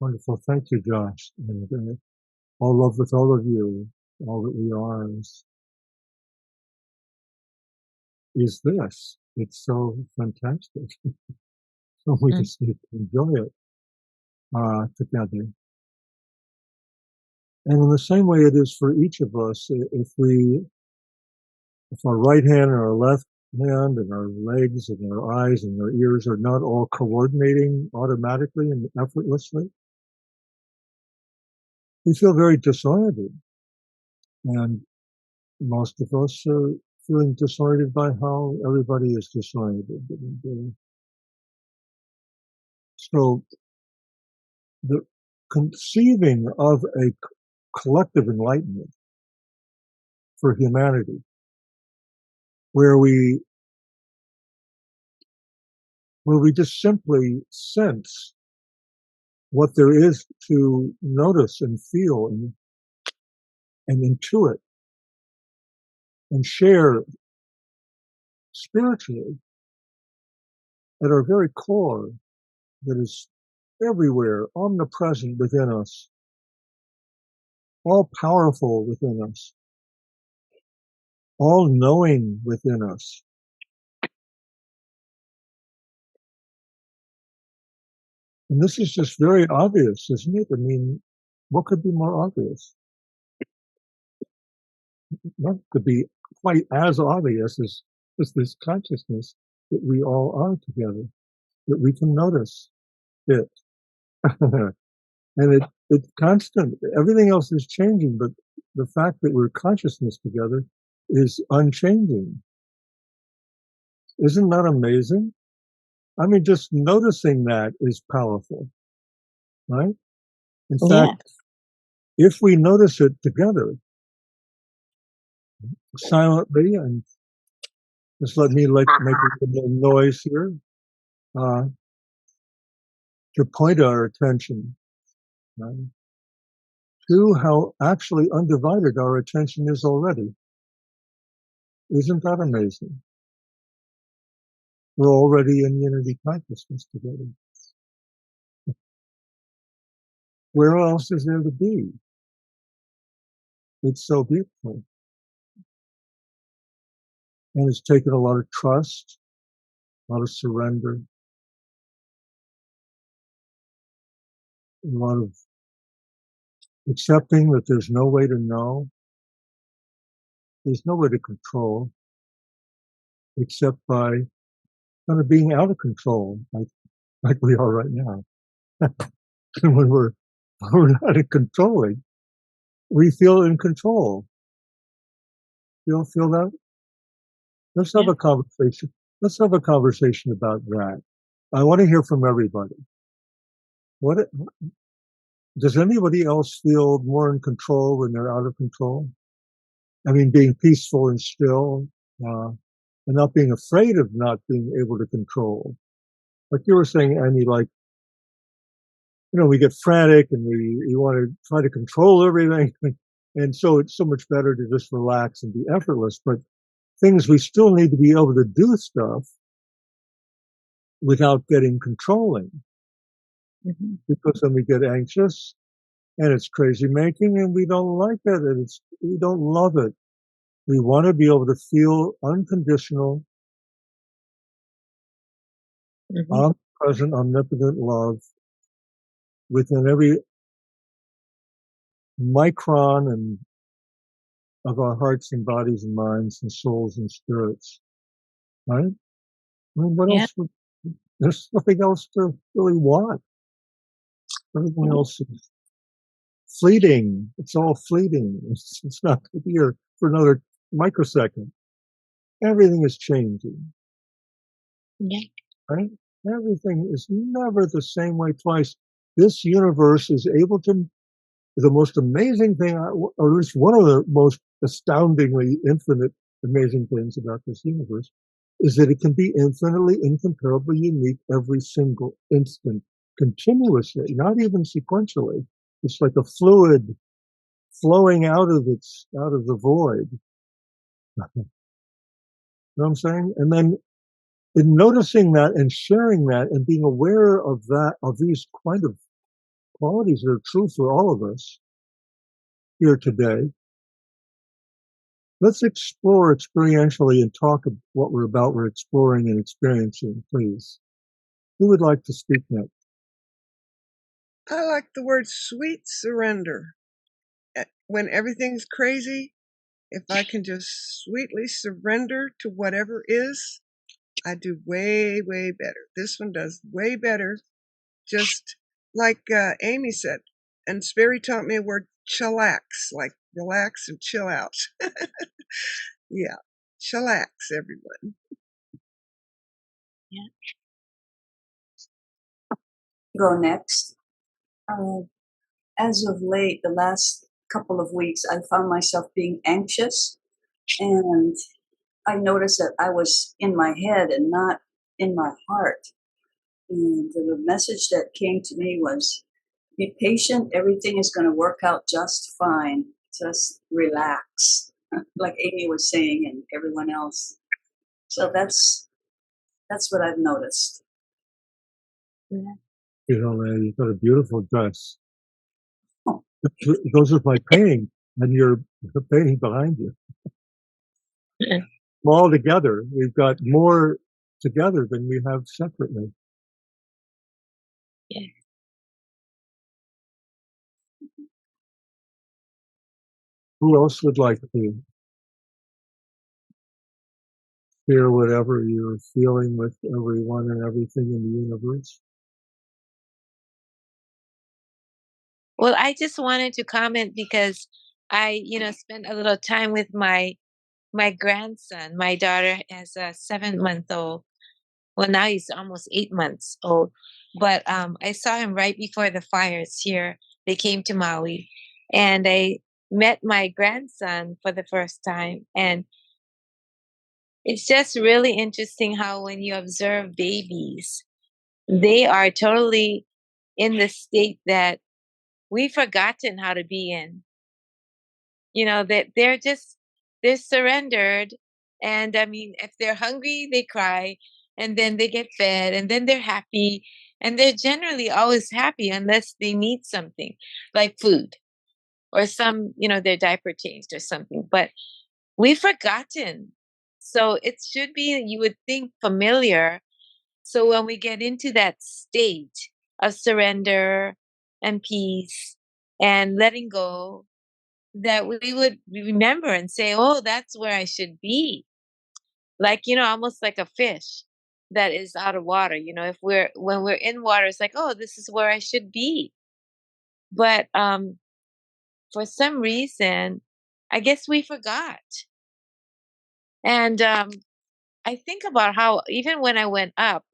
Wonderful. Thank you, Josh. And all love with all of you. All that we are is this. It's so fantastic. So we just need to enjoy it together. And in the same way it is for each of us, if our right hand and our left hand and our legs and our eyes and our ears are not all coordinating automatically and effortlessly, we feel very disoriented. And most of us are feeling disoriented by how everybody is disoriented. So the conceiving of a collective enlightenment for humanity, where we just simply sense what there is to notice and feel and intuit and share spiritually at our very core, that is everywhere, omnipresent within us, all powerful within us, all knowing within us. And this is just very obvious, isn't it? I mean, what could be more obvious? What could be quite as obvious as this consciousness that we all are together, that we can notice it. And it's constant. Everything else is changing, but the fact that we're consciousness together is unchanging. Isn't that amazing? I mean, just noticing that is powerful, right? In fact, if we notice it together, silently, and just let me make a little noise here, to point our attention, right, to how actually undivided our attention is already. Isn't that amazing? We're already in unity consciousness together. Where else is there to be? It's so beautiful. And it's taken a lot of trust, a lot of surrender, a lot of accepting that there's no way to know, there's no way to control, except by kind of being out of control, like we are right now. And when we're not in controlling, we feel in control. You don't feel that? Let's have a conversation. Let's have a conversation about that. I want to hear from everybody. Does anybody else feel more in control when they're out of control? I mean, being peaceful and still, and not being afraid of not being able to control. Like you were saying, Amy, like, you know, we get frantic and we want to try to control everything. And so it's so much better to just relax and be effortless. But things, we still need to be able to do stuff without getting controlling. Mm-hmm. Because then we get anxious and it's crazy making and we don't like it and we don't love it. We want to be able to feel unconditional, omnipresent, omnipotent love within every micron and of our hearts and bodies and minds and souls and spirits, right? I mean, what else? There's nothing else to really want. Everything else is fleeting. It's all fleeting. It's not going to be here for another microsecond. Everything is changing. Yeah. Right? Everything is never the same way twice. This universe is able to, the most amazing thing, or at least one of the most astoundingly infinite amazing things about this universe, is that it can be infinitely, incomparably unique every single instant, continuously, not even sequentially. It's like a fluid flowing out of the void. You know what I'm saying? And then in noticing that and sharing that and being aware of that, of these kind of qualities that are true for all of us here today. Let's explore experientially and talk about what we're exploring and experiencing, please. Who would like to speak next? I like the word sweet surrender. When everything's crazy, if I can just sweetly surrender to whatever is, I do way, way better. This one does way better. Just like Amy said, and Sperry taught me a word, chillax, like relax and chill out. Yeah, chillax, everyone. Yeah. Go next. As of late, the last couple of weeks, I found myself being anxious, and I noticed that I was in my head and not in my heart. And the message that came to me was, be patient, everything is going to work out just fine. Just relax, like Amy was saying and everyone else. So that's what I've noticed. You know, you've got a beautiful dress. Oh. It goes with my painting, and your painting behind you. Yeah. All together, we've got more together than we have separately. Yeah. Who else would like to share whatever you're feeling with everyone and everything in the universe? Well, I just wanted to comment because I, spent a little time with my grandson. My daughter has a 7-month-old. Well, now he's almost 8 months old. But I saw him right before the fires here. They came to Maui, and I met my grandson for the first time. And it's just really interesting how when you observe babies, they are totally in the state that we've forgotten how to be in. That they're surrendered. And I mean, if they're hungry, they cry, and then they get fed, and then they're happy. And they're generally always happy unless they need something like food or their diaper changed or something. But we've forgotten. So it should be, you would think, familiar. So when we get into that state of surrender and peace and letting go, that we would remember and say, oh, that's where I should be. Like, almost like a fish that is out of water. When we're in water, it's like, oh, this is where I should be. But for some reason, I guess we forgot. And I think about how even when I went up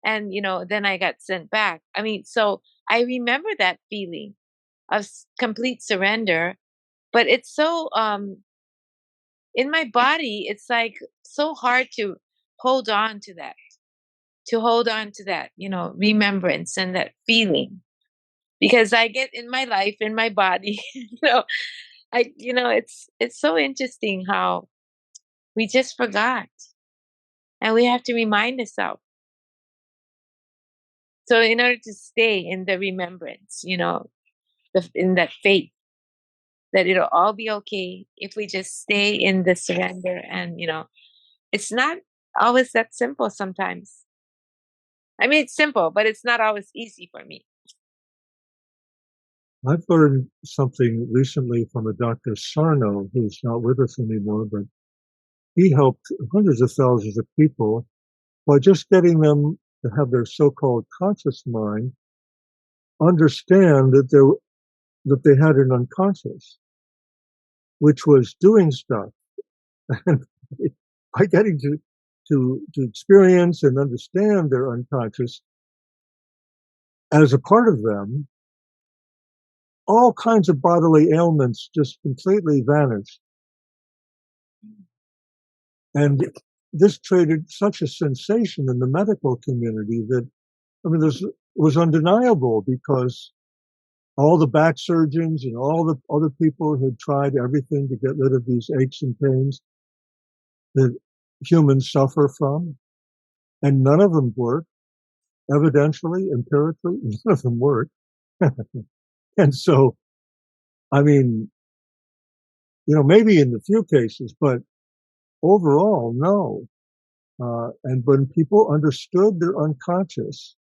and, then I got sent back. I mean, so I remember that feeling of complete surrender, but it's so, in my body, it's like so hard to hold on to that, remembrance and that feeling, because I get in my life, in my body, it's so interesting how we just forgot, and we have to remind ourselves. So in order to stay in the remembrance, in that faith that it'll all be okay if we just stay in the surrender. And, it's not always that simple sometimes. I mean, it's simple, but it's not always easy for me. I've learned something recently from a Dr. Sarno, who's not with us anymore, but he helped hundreds of thousands of people by just getting them to have their so-called conscious mind understand that they had an unconscious, which was doing stuff. And by getting to experience and understand their unconscious as a part of them, all kinds of bodily ailments just completely vanished. And this created such a sensation in the medical community that, I mean, this was undeniable, because all the back surgeons and all the other people who had tried everything to get rid of these aches and pains that humans suffer from, and none of them worked. Evidentially, empirically, none of them worked. And so, I mean, maybe in a few cases, but overall, no. And when people understood their unconscious,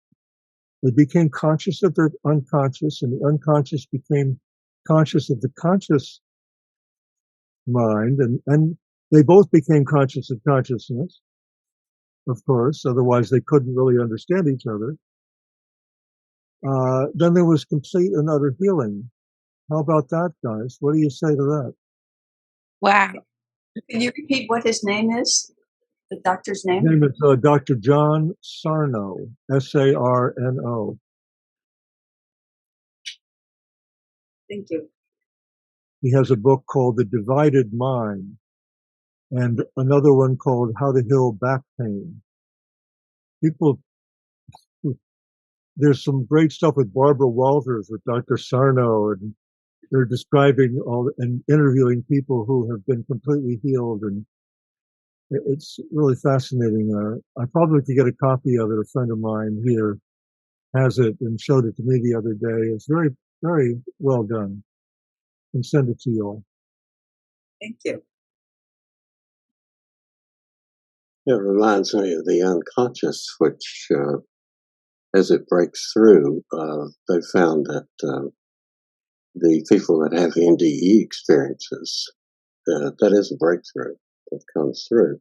they became conscious of their unconscious, and the unconscious became conscious of the conscious mind, and they both became conscious of consciousness, of course, otherwise they couldn't really understand each other. Then there was complete and utter healing. How about that, guys? What do you say to that? Wow. Can you repeat what his name is? The doctor's His name? name is Dr. John Sarno, Sarno. Thank you. He has a book called The Divided Mind, and another one called How to Heal Back Pain. There's some great stuff with Barbara Walters, with Dr. Sarno, and they're describing and interviewing people who have been completely healed, and it's really fascinating. I probably could get a copy of it. A friend of mine here has it and showed it to me the other day. It's very, very well done. And send it to you all. Thank you. It reminds me of the unconscious, which, as it breaks through, they found that the people that have NDE experiences, that is a breakthrough that comes through.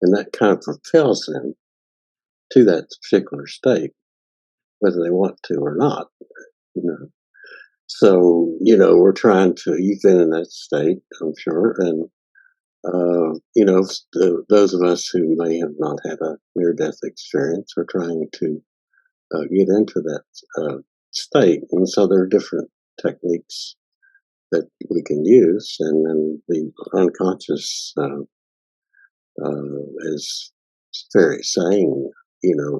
And that kind of propels them to that particular state, whether they want to or not. So, we're trying to, you've been in that state, I'm sure, and those of us who may have not had a near-death experience are trying to get into that state. And so there are different techniques that we can use. And then the unconscious, as Sperry saying,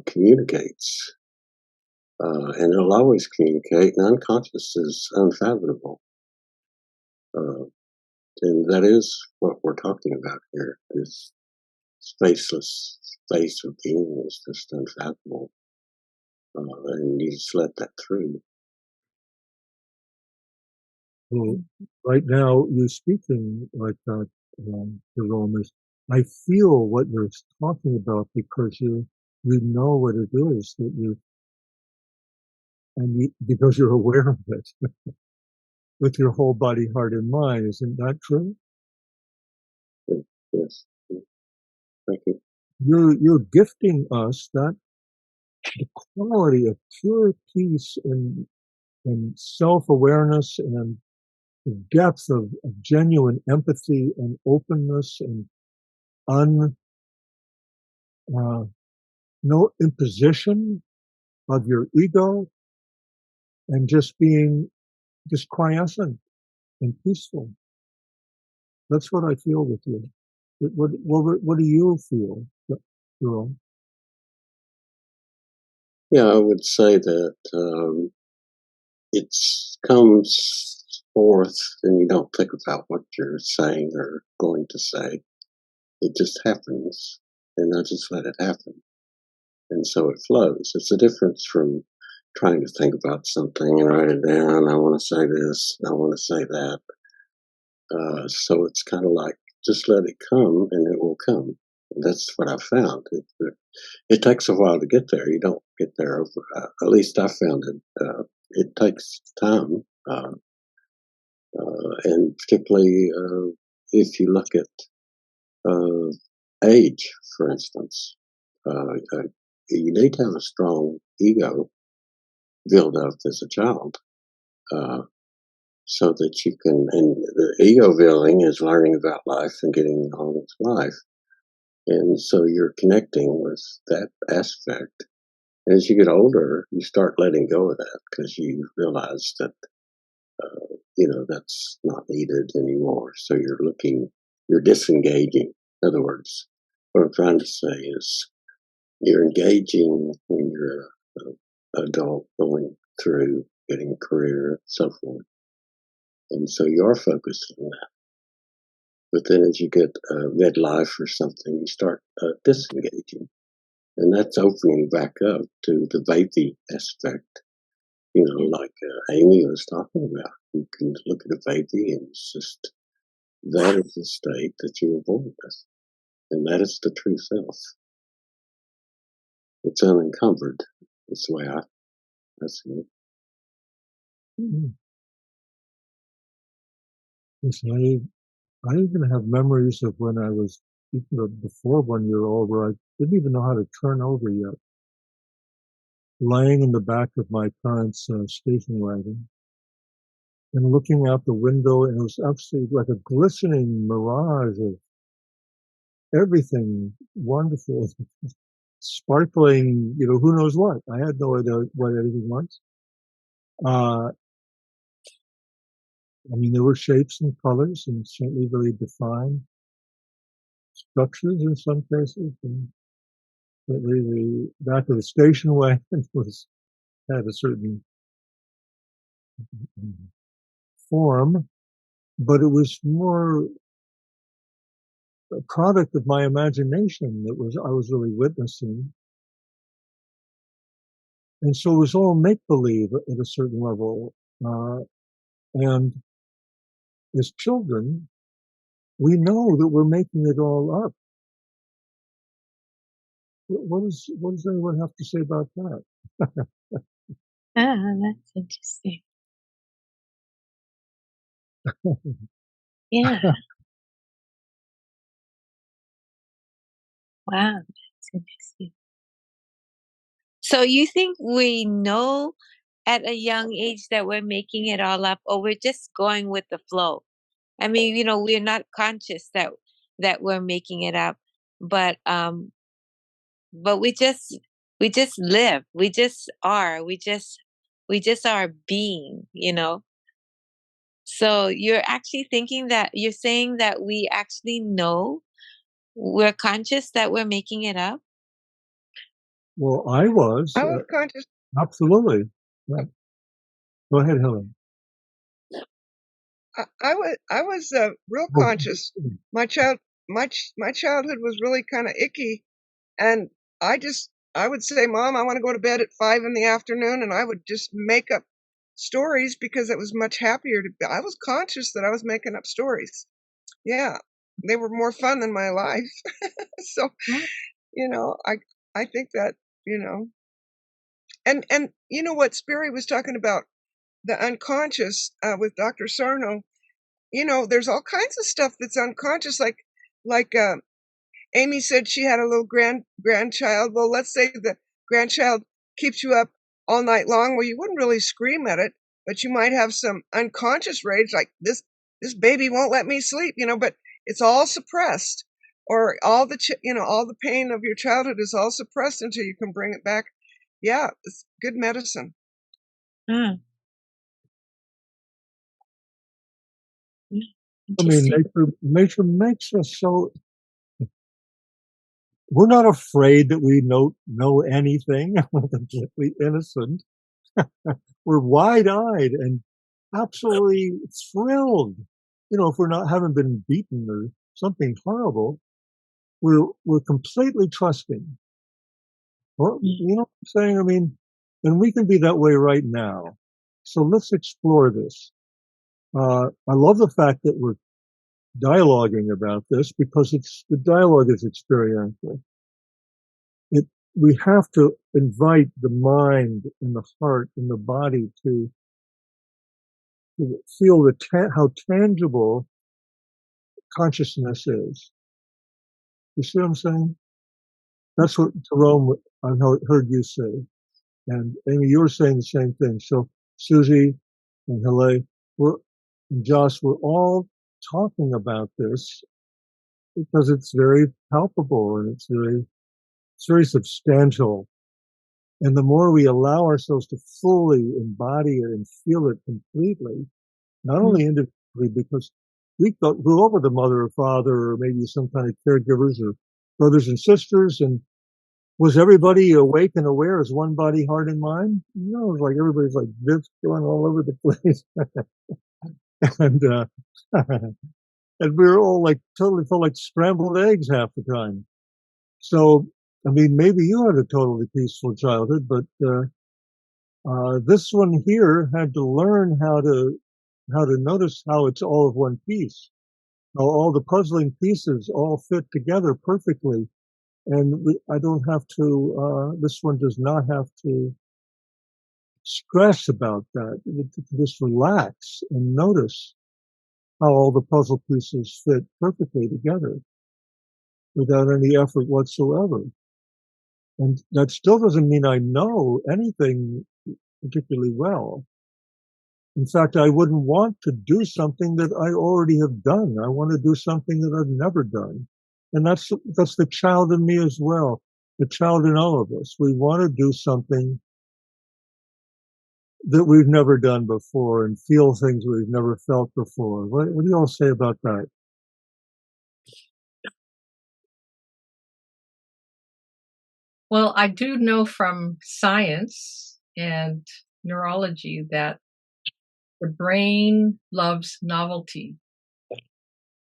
communicates. And it'll always communicate, and unconscious is unfathomable. And that is what we're talking about here, this spaceless space of being is just unfathomable. And you just let that through. Well, right now, you speaking like that, Jerome, is I feel what you're talking about because you know what it is because you're aware of it with your whole body, heart, and mind. Isn't that true? Yes. Thank you. You're gifting us the quality of pure peace and self-awareness and the depth of genuine empathy and openness and no imposition of your ego, and just being just quiescent and peaceful. That's what I feel with you. What do you feel, Jerome? Yeah, I would say that it comes forth and you don't think about what you're saying or going to say. It just happens, and I just let it happen. And so it flows. It's a difference from trying to think about something and write it down. I want to say this, I want to say that. So it's kind of like just let it come and it will come. And that's what I found. It takes a while to get there. You don't get there over, at least I found it. It takes time. And particularly if you look at age, for instance, you need to have a strong ego built up as a child so that you can, and the ego building is learning about life and getting on with life. And so you're connecting with that aspect. And as you get older, you start letting go of that because you realize that, that's not needed anymore. So you're disengaging. In other words, what I'm trying to say is you're engaging when you're an adult going through getting a career and so forth. And so you're focused on that. But then as you get midlife or something, you start disengaging. And that's opening back up to the baby aspect You know, like Amy was talking about. You can look at a baby and it's just, that is the state that you were born with. And that is the true self. It's unencumbered. That's the way I see it. Mm-hmm. Listen, I even have memories of when I was before 1 year old where I didn't even know how to turn over yet. Laying in the back of my parents' station wagon and looking out the window, and it was absolutely like a glistening mirage of everything wonderful, sparkling, who knows what. I had no idea what anything was. I mean, there were shapes and colors and certainly really defined structures in some cases. And the back of the station wagon had a certain form, but it was more a product of my imagination that I was really witnessing. And so it was all make-believe at a certain level. And as children, we know that we're making it all up. What does anyone have to say about that? That's interesting. Yeah. Wow, that's interesting. So you think we know at a young age that we're making it all up, or we're just going with the flow? I mean, we're not conscious that we're making it up, but we just live. We just are. We just are being, So you're actually you're saying that we actually know, we're conscious that we're making it up? Well, I was conscious. absolutely. Yeah. Go ahead, Helen. I was real conscious. My childhood was really kind of icky, and I would say, Mom, I want to go to bed at 5 in the afternoon, and I would just make up stories because it was much happier I was conscious that I was making up stories. Yeah, they were more fun than my life. So, I think that, and what Sperry was talking about, the unconscious with Dr. Sarno. There's all kinds of stuff that's unconscious, like Amy said she had a little grandchild. Well, let's say the grandchild keeps you up all night long. Well, you wouldn't really scream at it, but you might have some unconscious rage, like this baby won't let me sleep, but it's all suppressed, or all the all the pain of your childhood is all suppressed until you can bring it back. Yeah, it's good medicine. Mm. I mean, nature makes us so. We're not afraid that we know anything. We're completely innocent. We're wide-eyed and absolutely thrilled. If we're haven't been beaten or something horrible, we're completely trusting. Well, you know what I'm saying? I mean, and we can be that way right now. So let's explore this. I love the fact that we're dialoguing about this because the dialogue is experiential. We have to invite the mind and the heart and the body to feel how tangible consciousness is. You see what I'm saying? That's what Jerome, I heard you say. And Amy, you were saying the same thing. So Susie and Hele, and Josh, we're all talking about this because it's very palpable and it's very substantial. And the more we allow ourselves to fully embody it and feel it completely, not only individually, because we grew up with a mother or father or maybe some kind of caregivers or brothers and sisters, and was everybody awake and aware as one body, heart, and mind? No, it was like everybody's like this going all over the place. and and we were all like totally felt like scrambled eggs half the time. So, I mean, maybe you had a totally peaceful childhood, but This one here had to learn how to notice how it's all of one piece. How all the puzzling pieces all fit together perfectly. And I don't have to, this one does not have to stress about that. Just relax and notice how all the puzzle pieces fit perfectly together without any effort whatsoever. And that still doesn't mean I know anything particularly well. In fact, I wouldn't want to do something that I already have done. I want to do something that I've never done. And that's the child in me as well, the child in all of us. We want to do something that we've never done before and feel things we've never felt before. What do you all say about that? Well, I do know from science and neurology that the brain loves novelty,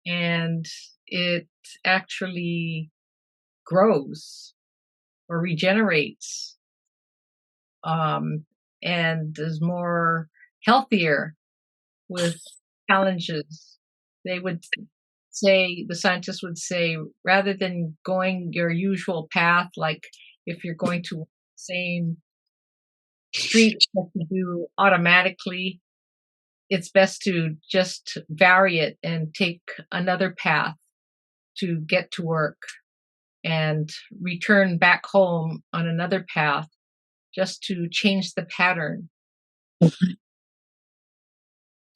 and it actually grows or regenerates, and is more healthier with challenges. They would say, the scientists would say, rather than going your usual path, like if you're going to the same street that you do automatically, it's best to just vary it and take another path to get to work and return back home on another path just to change the pattern.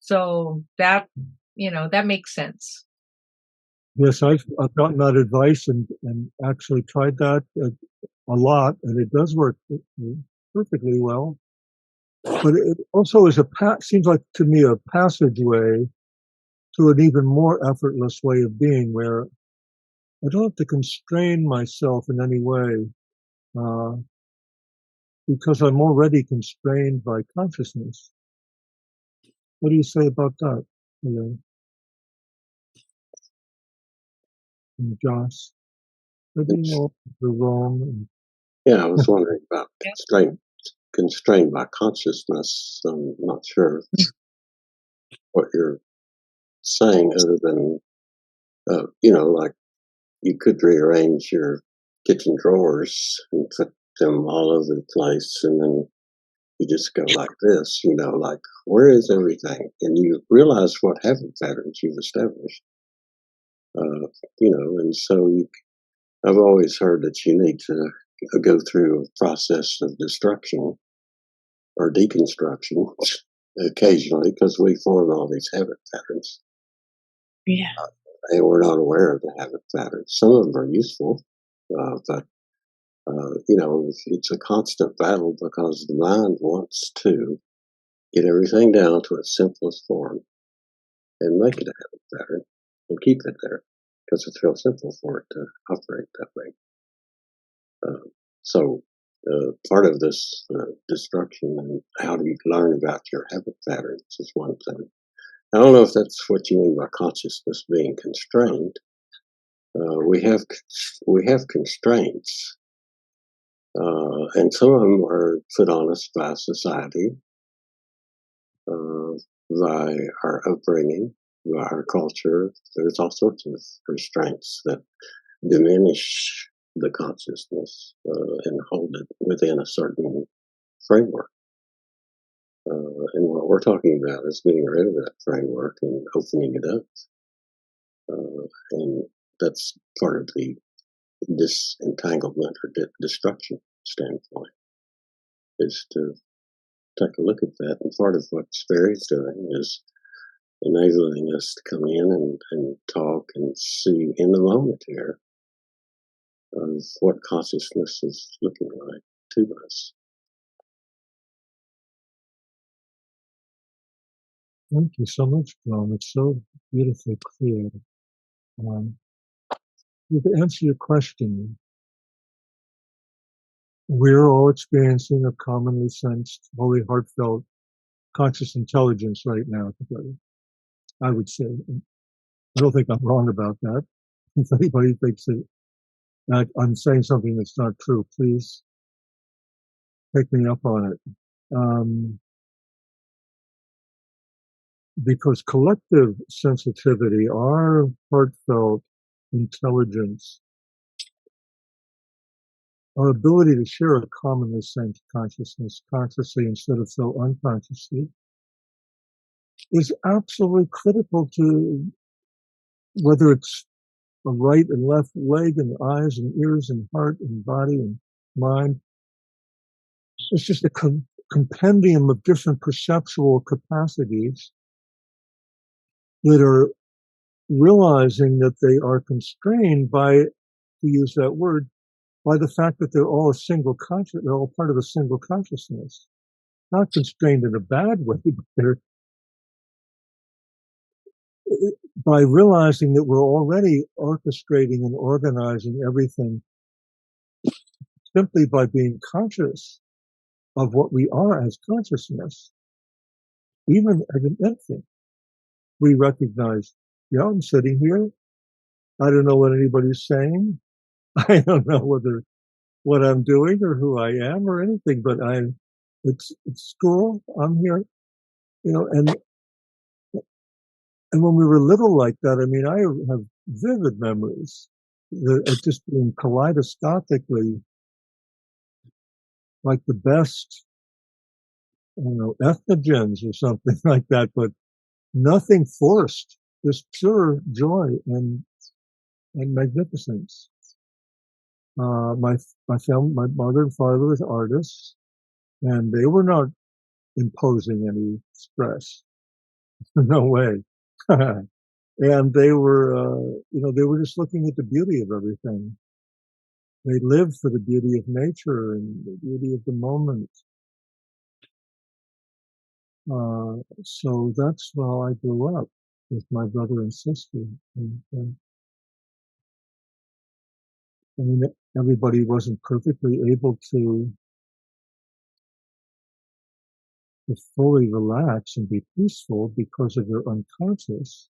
So that, that makes sense. Yes, I've gotten that advice and actually tried that a lot, and it does work perfectly well. But it also is seems like to me a passageway to an even more effortless way of being, where I don't have to constrain myself in any way, because I'm already constrained by consciousness. What do you say about that, Elaine? And Josh? Maybe more Jerome. Yeah, I was wondering about constrained by consciousness. I'm not sure what you're saying, other than like you could rearrange your kitchen drawers and put them all over the place, and then you just go like this, like, where is everything? And you realize what habit patterns you've established, and so I've always heard that you need to go through a process of destruction or deconstruction occasionally, because we form all these habit patterns. Yeah. And we're not aware of the habit patterns. Some of them are useful, but it's a constant battle, because the mind wants to get everything down to its simplest form and make it a habit pattern and keep it there, because it's real simple for it to operate that way. So part of this destruction, and how do you learn about your habit patterns, is one thing. I don't know if that's what you mean by consciousness being constrained. We have constraints, and some of them are put on us by society, by our upbringing, by our culture. There's all sorts of restraints that diminish the consciousness and hold it within a certain framework. And what we're talking about is getting rid of that framework and opening it up. And that's part of the disentanglement or destruction standpoint, is to take a look at that. And part of what Sperry's doing is enabling us to come in and talk and see in the moment here of what consciousness is looking like to us. Thank you so much, John. It's so beautifully clear. To answer your question, we're all experiencing a commonly sensed, wholly heartfelt, conscious intelligence right now together, I would say. I don't think I'm wrong about that. If anybody thinks that I'm saying something that's not true, please take me up on it. Because collective sensitivity, our heartfelt intelligence, our ability to share a commonly sensed consciousness consciously instead of so unconsciously, is absolutely critical to whether it's a right and left leg and eyes and ears and heart and body and mind. It's just a compendium of different perceptual capacities that are realizing that they are constrained by, to use that word, by the fact that they're all they're all part of a single consciousness. Not constrained in a bad way, but they're, by realizing that we're already orchestrating and organizing everything simply by being conscious of what we are as consciousness, even as an infant, we recognize, yeah, I'm sitting here. I don't know what anybody's saying. I don't know what I'm doing or who I am or anything, but it's school. I'm here, and when we were little like that, I mean, I have vivid memories of just being kaleidoscopically like the best, ethnogens or something like that, but nothing forced, just pure joy and magnificence. My family, my mother and father were artists, and they were not imposing any stress. No way. And they were, they were just looking at the beauty of everything. They lived for the beauty of nature and the beauty of the moment. So that's how I grew up with my brother and sister. And I mean, everybody wasn't perfectly able to fully relax and be peaceful because of their unconscious,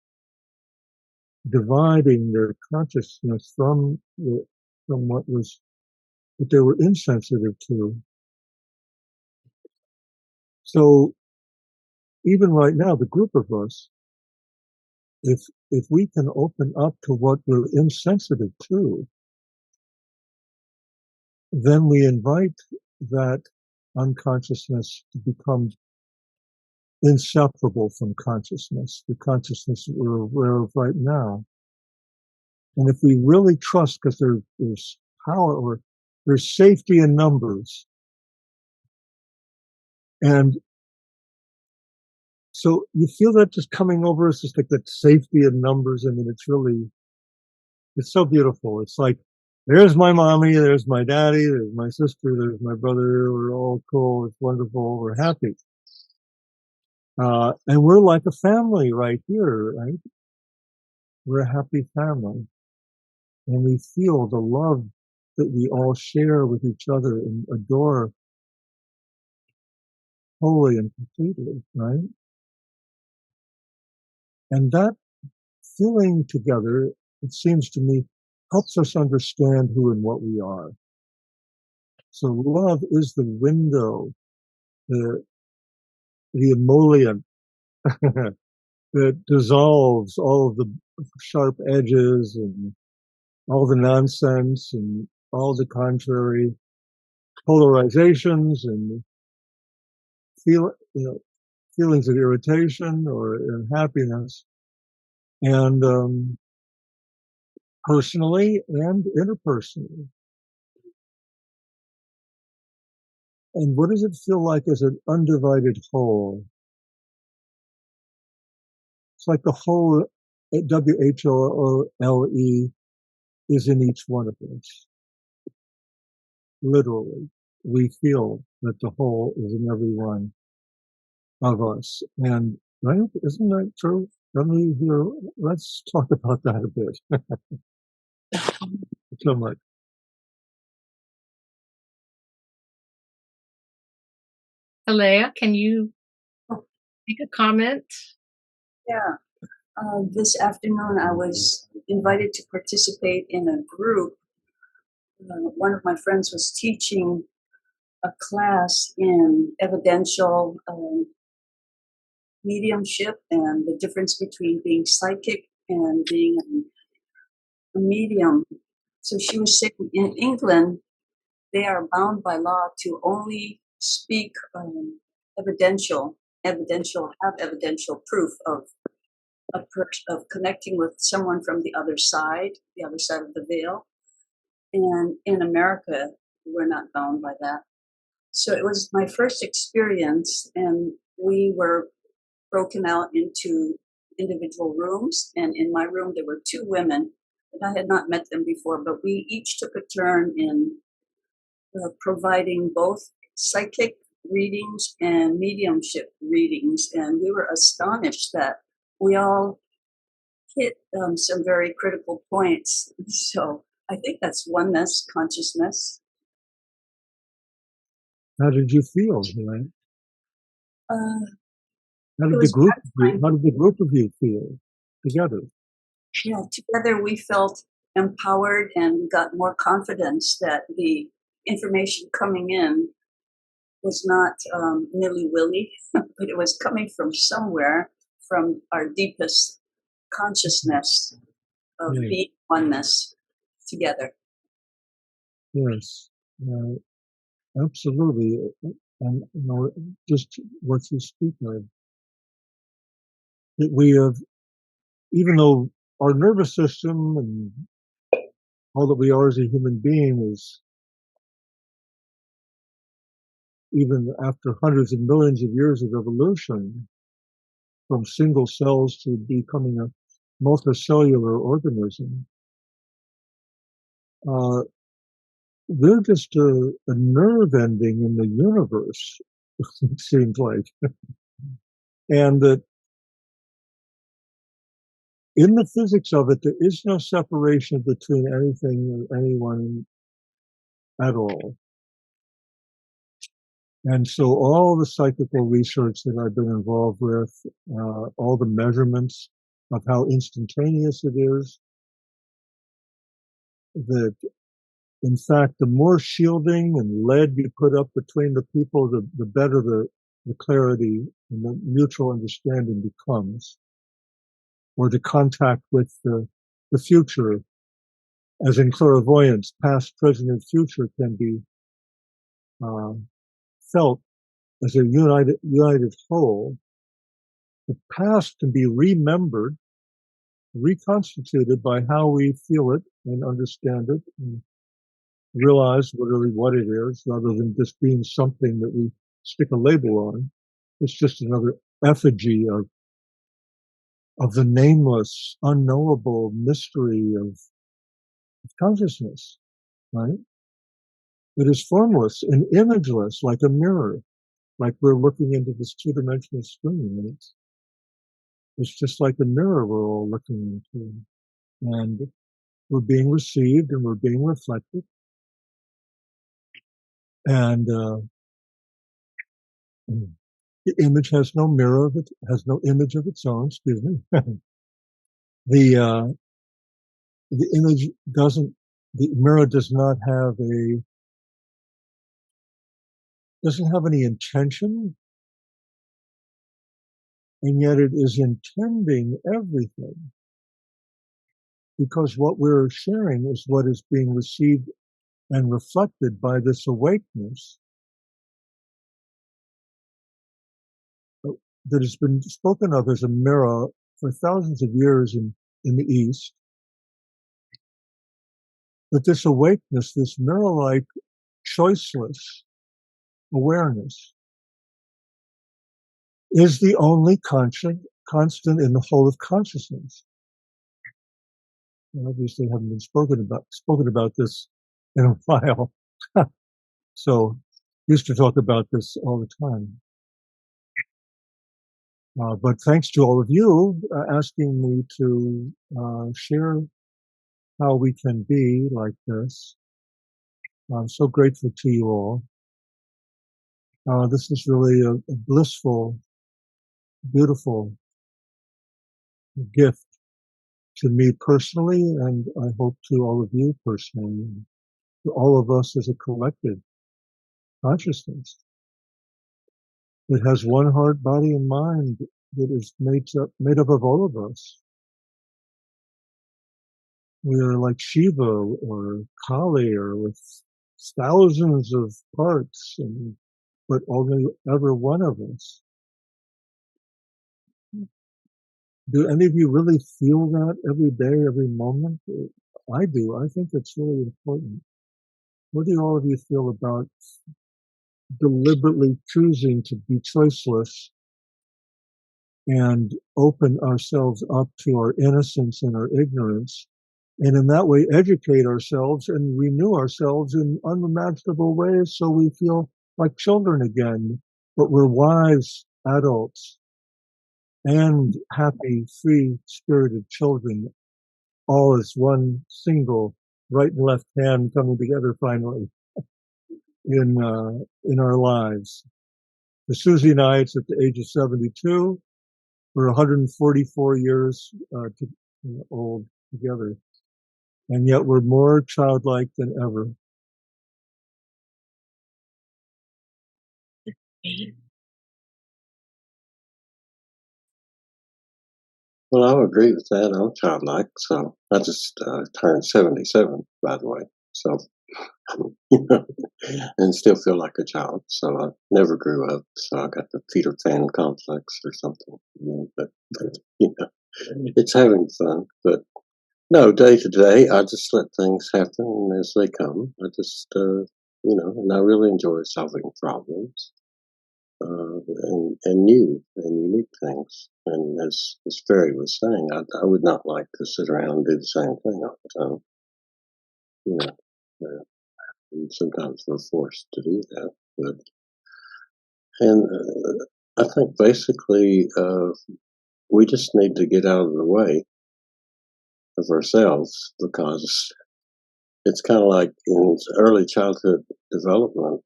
dividing their consciousness from what they were insensitive to. So even right now, the group of us, if we can open up to what we're insensitive to, then we invite that unconsciousness to become inseparable from consciousness, the consciousness that we're aware of right now. And if we really trust, because there's power or there's safety in numbers. And so you feel that just coming over us, just like that safety in numbers. I mean, it's so beautiful. It's like, there's my mommy, there's my daddy, there's my sister, there's my brother. We're all cool. It's wonderful. We're happy. And we're like a family right here, right? We're a happy family. And we feel the love that we all share with each other and adore wholly and completely, right? And that feeling together, it seems to me, helps us understand who and what we are. So love is the window, the emollient that dissolves all of the sharp edges and all the nonsense and all the contrary polarizations and feelings of irritation or unhappiness, and personally and interpersonally. And what does it feel like as an undivided whole? It's like the whole, WHOLE, is in each one of us. Literally, we feel that the whole is in every one of us. And right, isn't that true? Let's talk about that a bit. So much. Alea, can you make a comment? Yeah. This afternoon, I was invited to participate in a group. One of my friends was teaching a class in evidential mediumship and the difference between being psychic and being a medium. So she was saying in England, they are bound by law to only speak have evidential proof of of connecting with someone from the other side of the veil. And in America, we're not bound by that. So it was my first experience, and we were broken out into individual rooms. And in my room, there were two women, and I had not met them before, but we each took a turn in providing both psychic readings and mediumship readings. And we were astonished that we all hit some very critical points. So I think that's oneness consciousness. How did you feel, Elaine? How did the group of you feel together? Yeah, together we felt empowered and got more confidence that the information coming in was not nilly-willy, but it was coming from somewhere, from our deepest consciousness of being oneness together. Yes, absolutely. And just what you speak of, that we have, even though our nervous system and all that we are as a human being is, even after hundreds of millions of years of evolution, from single cells to becoming a multicellular organism, we're just a nerve ending in the universe, it seems like. And that in the physics of it, there is no separation between anything or anyone at all. And so all the psychical research that I've been involved with, all the measurements of how instantaneous it is, that in fact, the more shielding and lead you put up between the people, the better the clarity and the mutual understanding becomes, or the contact with the future, as in clairvoyance, past, present, and future can be felt as a united whole. The past can be remembered, reconstituted by how we feel it and understand it and realize really what it is, rather than just being something that we stick a label on. It's just another effigy of the nameless, unknowable mystery of consciousness, right? It is formless and imageless, like a mirror, like we're looking into this two-dimensional screen. And it's just like a mirror we're all looking into. And we're being received and we're being reflected. And the image has no mirror of it, has no image of its own, excuse me. The image doesn't, the mirror does not have doesn't have any intention, and yet it is intending everything, because what we're sharing is what is being received and reflected by this awakeness that has been spoken of as a mirror for thousands of years in the East. But this awakeness, this mirror-like, choiceless awareness, is the only constant in the whole of consciousness. And obviously, haven't been spoken about this in a while. So, used to talk about this all the time. But thanks to all of you asking me to share how we can be like this. I'm so grateful to you all. This is really a blissful, beautiful gift to me personally, and I hope to all of you personally, to all of us as a collective. consciousness. It has one heart, body, and mind that is made up of all of us. We are like Shiva or Kali or with thousands of parts, but only ever one of us. Do any of you really feel that every day, every moment? I do. I think it's really important. What do all of you feel about deliberately choosing to be choiceless and open ourselves up to our innocence and our ignorance, and in that way educate ourselves and renew ourselves in unimaginable ways so we feel like children again, but we're wise adults and happy, free-spirited children, all as one single right and left hand coming together finally in our lives. For Susie and I, it's at the age of 72. We're 144 years old together, and yet we're more childlike than ever. Well, I would agree with that. I'm childlike, so I just turned 77, by the way. So, you know, and still feel like a child. So I never grew up. So I got the Peter Pan complex or something. But you know, it's having fun. But no, day to day, I just let things happen as they come. I just, and I really enjoy solving problems. And new and unique things. And as Sperry was saying, I would not like to sit around and do the same thing all the time. You know, and sometimes we're forced to do that. But I think basically we just need to get out of the way of ourselves, because it's kind of like in early childhood development.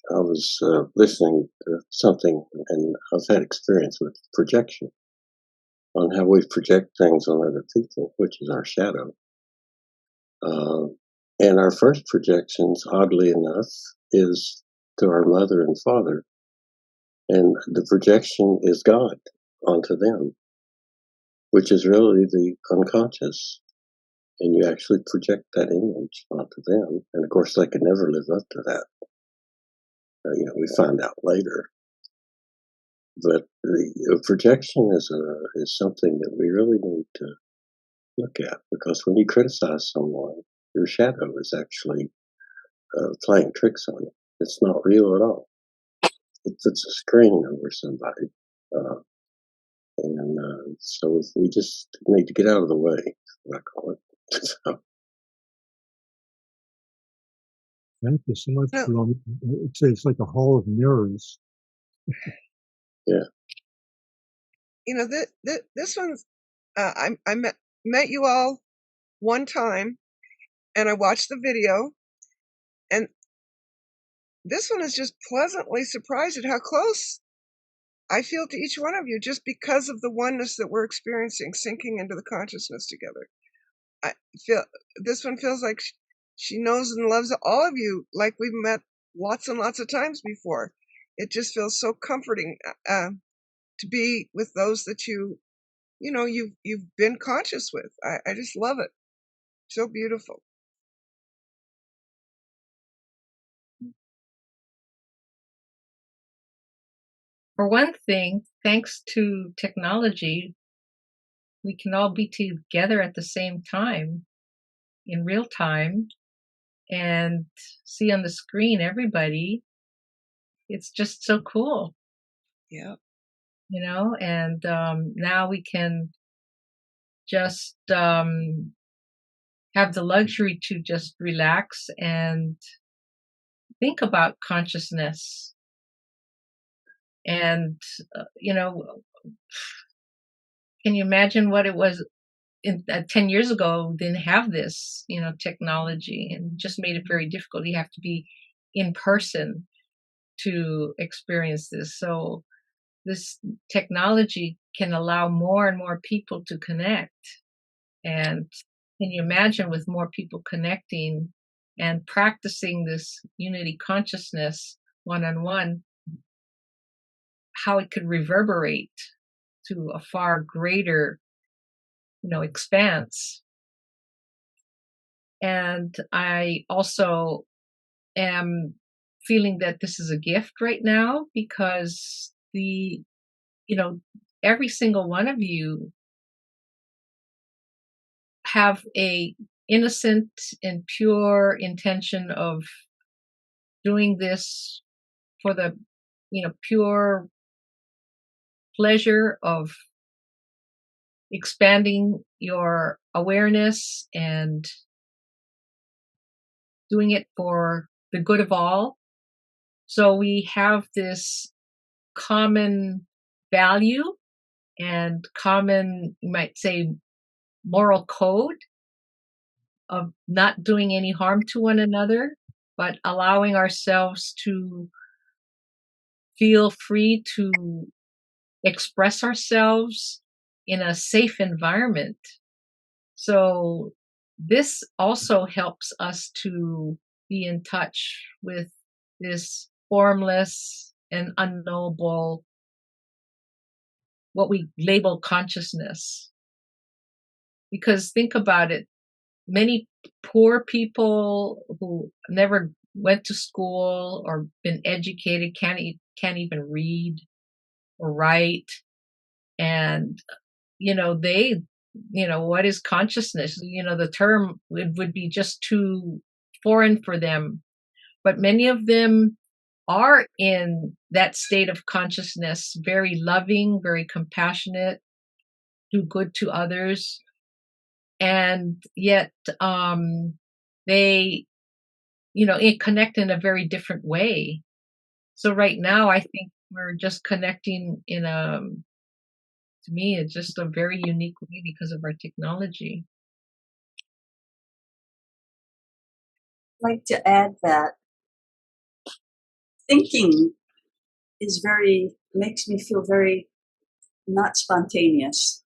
I was listening to something, and I've had experience with projection, on how we project things on other people, which is our shadow. And our first projections, oddly enough, is to our mother and father. And the projection is God onto them, which is really the unconscious. And you actually project that image onto them. And of course, they can never live up to that. We find out later. But the projection is something that we really need to look at, because when you criticize someone, your shadow is actually playing tricks on you. It's not real at all. It puts a screen over somebody. So we just need to get out of the way, I call it. So, Thank you so much, Jerome. It's like a hall of mirrors. Yeah. This one's, I met you all one time, and I watched the video, and this one is just pleasantly surprised at how close I feel to each one of you, just because of the oneness that we're experiencing, sinking into the consciousness together. I feel this one feels like she knows and loves all of you, like we've met lots and lots of times before. It just feels so comforting to be with those that you've been conscious with. I just love it. So beautiful. For one thing, thanks to technology, we can all be together at the same time, in real time, and see on the screen everybody. It's just so cool. Yeah. And now we can just have the luxury to just relax and think about consciousness. And, can you imagine what it was 10 years ago? Didn't have this, technology, and just made it very difficult. You have to be in person to experience this. So this technology can allow more and more people to connect. And can you imagine, with more people connecting, and practicing this unity consciousness one-on-one, how it could reverberate to a far greater, expanse. And I also am feeling that this is a gift right now, because every single one of you have a innocent and pure intention of doing this for the pure pleasure of expanding your awareness and doing it for the good of all. So we have this common value and common, you might say, moral code of not doing any harm to one another, but allowing ourselves to feel free to express ourselves in a safe environment. So this also helps us to be in touch with this formless and unknowable, what we label consciousness. Because think about it, many poor people who never went to school or been educated can't even read or write, and they what is consciousness? The term would be just too foreign for them. But many of them are in that state of consciousness, very loving, very compassionate, do good to others, and yet they connect in a very different way. So right now I think we're just connecting in to me it's just a very unique way because of our technology. I'd like to add that thinking makes me feel very not spontaneous,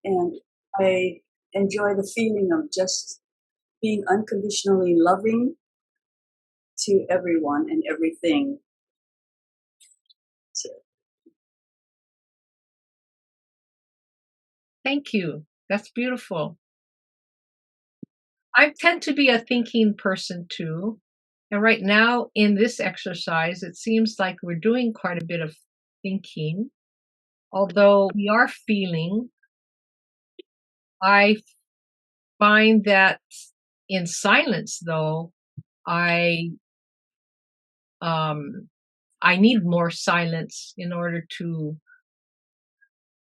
and I enjoy the feeling of just being unconditionally loving to everyone and everything. So, thank you. That's beautiful. I tend to be a thinking person too. And right now in this exercise, it seems like we're doing quite a bit of thinking. Although we are feeling, I find that in silence, though, I need more silence in order to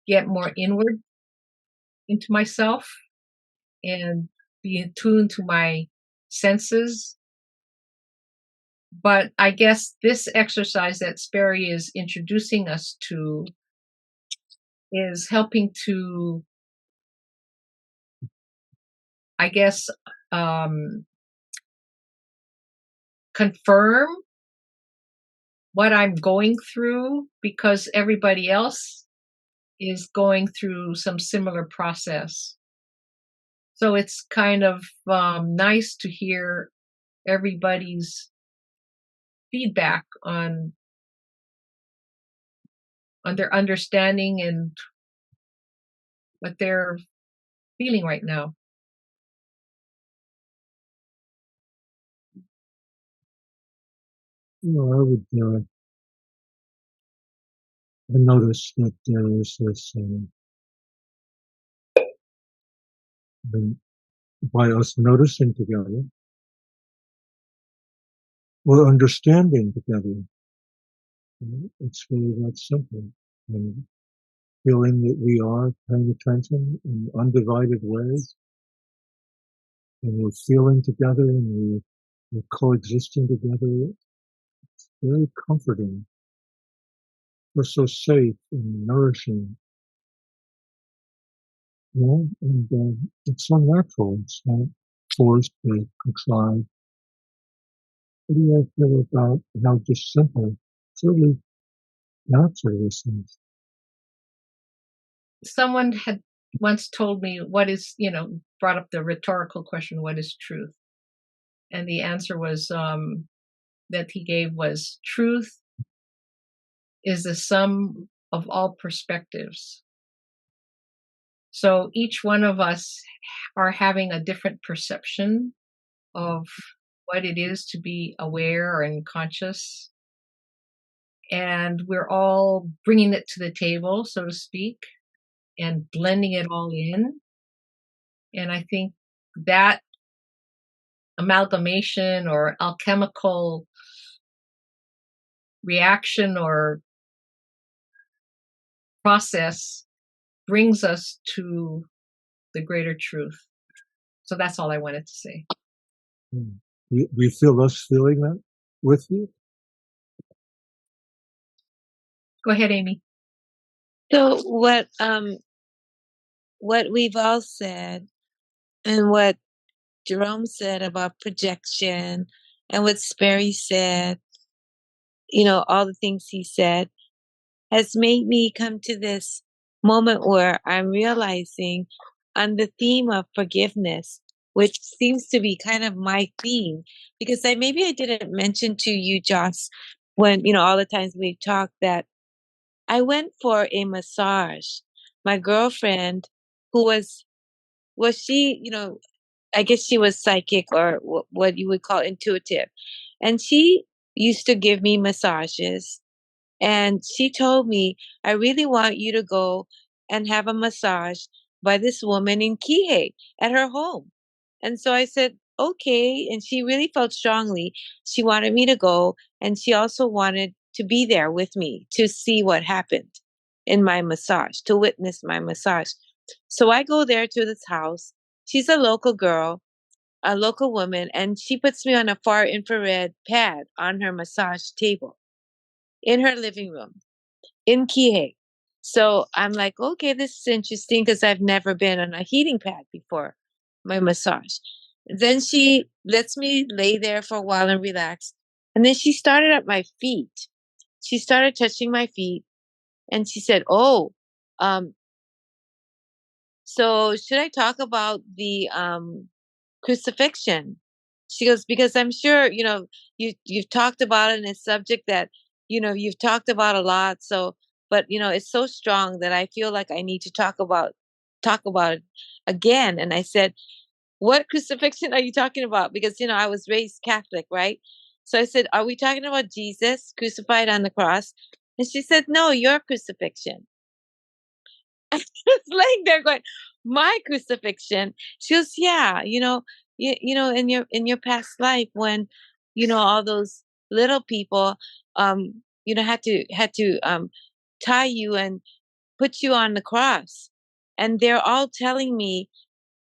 get more inward into myself and be attuned to my senses. But I guess this exercise that Sperry is introducing us to is helping to, I guess, confirm what I'm going through, because everybody else is going through some similar process. So it's kind of nice to hear everybody's feedback on their understanding and what they're feeling right now. I would I noticed that there is this, by us noticing together, we're understanding together. It's really that simple. And feeling that we are paying attention in undivided ways, and we're feeling together, and we're coexisting together. It's very comforting. We're so safe and nourishing. And it's so natural. It's not forced or contrived. What do you feel about how just simple? It's really natural, these things. Someone had once told me, what is, brought up the rhetorical question, what is truth? And the answer was that he gave was, truth is the sum of all perspectives. So each one of us are having a different perception of what it is to be aware and conscious. And we're all bringing it to the table, so to speak, and blending it all in. And I think that amalgamation or alchemical reaction or process brings us to the greater truth. So that's all I wanted to say. Do you feel us feeling that with you? Go ahead, Amy. So what we've all said, and what Jerome said about projection, and what Sperry said, all the things he said, has made me come to this moment where I'm realizing on the theme of forgiveness, which seems to be kind of my theme, because maybe I didn't mention to you, Joss, when, all the times we've talked, that I went for a massage. My girlfriend, who was she, I guess she was psychic, or what you would call intuitive. And she used to give me massages. And she told me, I really want you to go and have a massage by this woman in Kihei at her home. And so I said, okay. And she really felt strongly. She wanted me to go. And she also wanted to be there with me to see what happened in my massage, to witness my massage. So I go there to this house. She's a local girl, a local woman, and she puts me on a far infrared pad on her massage table in her living room in Kihei. So I'm like, okay, this is interesting because I've never been on a heating pad before my massage. Then she lets me lay there for a while and relax. And then she started at my feet. She started touching my feet, and she said, oh, so should I talk about the crucifixion? She goes, because I'm sure, you've talked about it, and it's a subject that, you've talked about a lot. So, but, it's so strong that I feel like I need to talk about it again. And I said, what crucifixion are you talking about? Because, I was raised Catholic, right? So I said, are we talking about Jesus crucified on the cross? And she said, no, your crucifixion. I was laying there going, my crucifixion. She goes, yeah, in your past life, when, all those little people, had to tie you and put you on the cross. And they're all telling me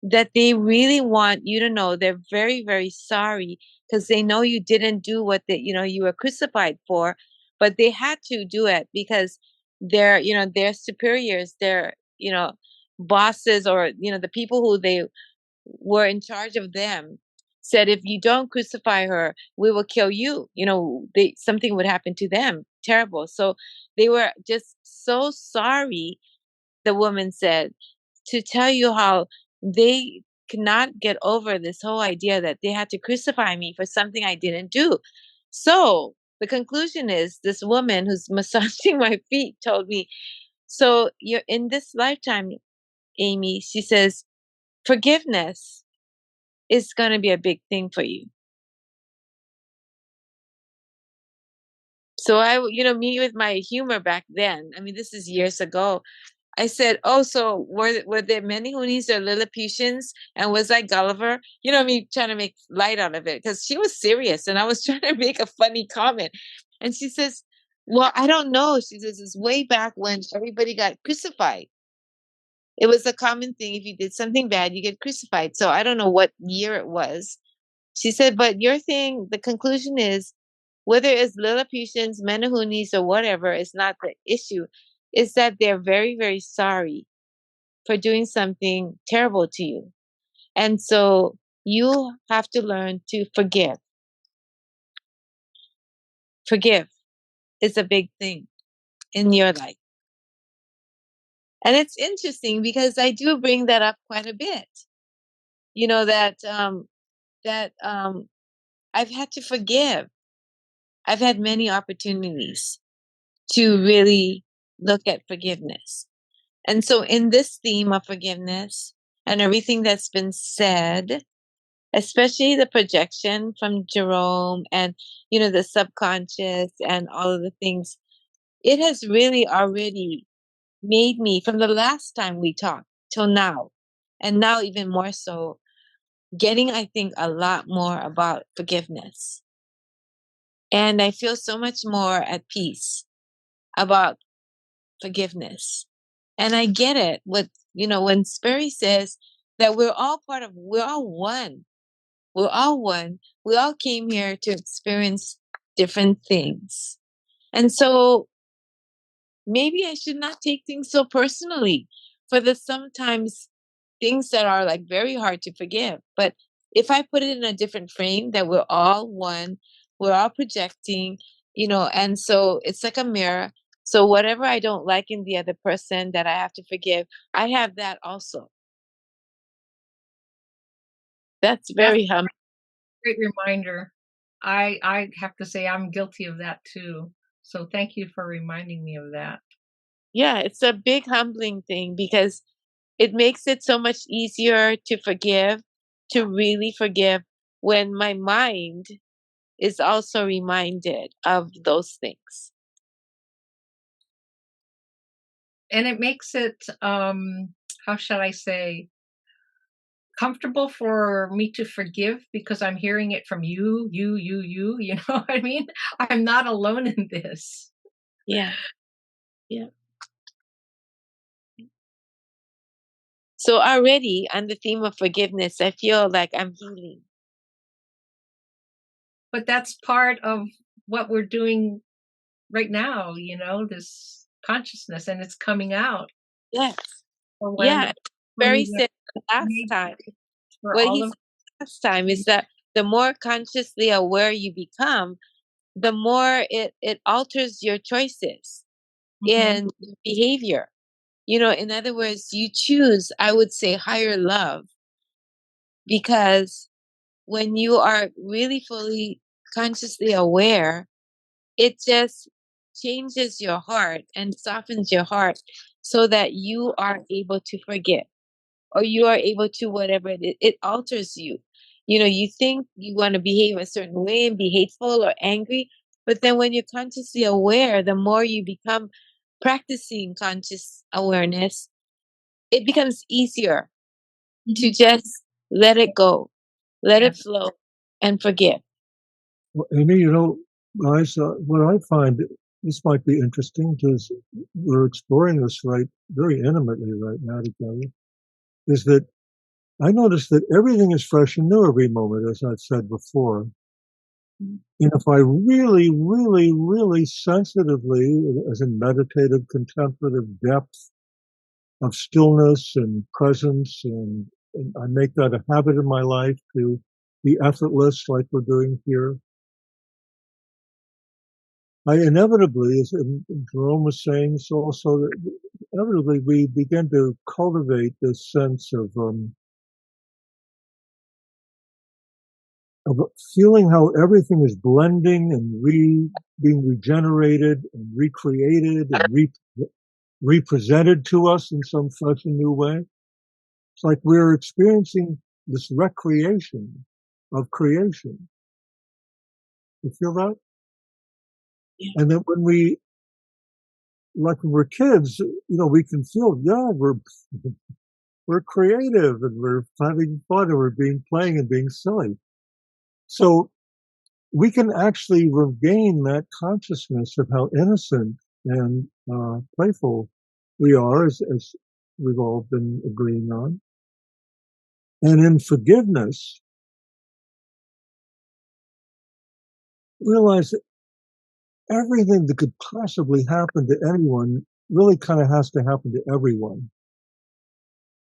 that they really want you to know they're very, very sorry, because they know you didn't do what you were crucified for, but they had to do it because their superiors, their, bosses, or, the people who they were in charge of them, said, if you don't crucify her, we will kill you. Something would happen to them. Terrible. So they were just so sorry, the woman said, to tell you how they cannot get over this whole idea that they had to crucify me for something I didn't do. So the conclusion is, this woman who's massaging my feet told me, so you're in this lifetime, Amy, she says, forgiveness is going to be a big thing for you. So me with my humor back then, I mean, this is years ago, I said, oh, so were there many Hoonies or Lilliputians? And was I Gulliver? Me trying to make light out of it, because she was serious and I was trying to make a funny comment. And she says, well, I don't know. She says, it's way back when everybody got crucified. It was a common thing. If you did something bad, you get crucified. So I don't know what year it was. She said, but your thing, the conclusion is, whether it's Lilliputians, Menahunis, or whatever, is not the issue. Is that they're very, very sorry for doing something terrible to you. And so you have to learn to forgive. Forgive is a big thing in your life. And it's interesting because I do bring that up quite a bit. I've had to forgive. I've had many opportunities to really look at forgiveness. And so in this theme of forgiveness and everything that's been said, especially the projection from Jerome and, the subconscious and all of the things, it has really already made me, from the last time we talked till now, and now even more so, getting, I think, a lot more about forgiveness. And I feel so much more at peace about forgiveness. And I get it with, when Sperry says that we're all one. We're all one. We all came here to experience different things. And so maybe I should not take things so personally for the sometimes things that are like very hard to forgive. But if I put it in a different frame, that we're all one, we're all projecting, and so it's like a mirror. So whatever I don't like in the other person that I have to forgive, I have that also. That's very humbling. Great reminder. I have to say I'm guilty of that too. So thank you for reminding me of that. Yeah, it's a big humbling thing because it makes it so much easier to forgive, to really forgive, when my mind is also reminded of those things. And it makes it, how should I say, comfortable for me to forgive because I'm hearing it from you, you know what I mean? I'm not alone in this. Yeah. Yeah. So already on the theme of forgiveness, I feel like I'm healing. But that's part of what we're doing right now, this consciousness, and it's coming out. Yes. So Yeah. Barry said last time, what he said last time is that the more consciously aware you become, the more it alters your choices and behavior. In other words, you choose, I would say, higher love, because when you are really fully consciously aware, it just changes your heart and softens your heart so that you are able to forgive, or you are able to whatever it alters you. You think you want to behave a certain way and be hateful or angry, but then when you're consciously aware, the more you become practicing conscious awareness, it becomes easier to just let it go, let it flow, and forgive. Well, Amy, guys, what I find, this might be interesting because we're exploring this very intimately right now together, is that I notice that everything is fresh and new every moment, as I've said before. And if I really, really, really sensitively, as in meditative, contemplative depth of stillness and presence, and I make that a habit in my life to be effortless like we're doing here, I inevitably, as Jerome was saying, so also inevitably we begin to cultivate this sense of feeling how everything is blending and being regenerated and recreated and represented to us in some fresh and new way. It's like we're experiencing this recreation of creation. You feel that? Yeah. And then when we're kids, we can feel, we're creative and we're having fun and we're playing and being silly. So we can actually regain that consciousness of how innocent and playful we are, as we've all been agreeing on. And in forgiveness, realize that everything that could possibly happen to anyone really kind of has to happen to everyone.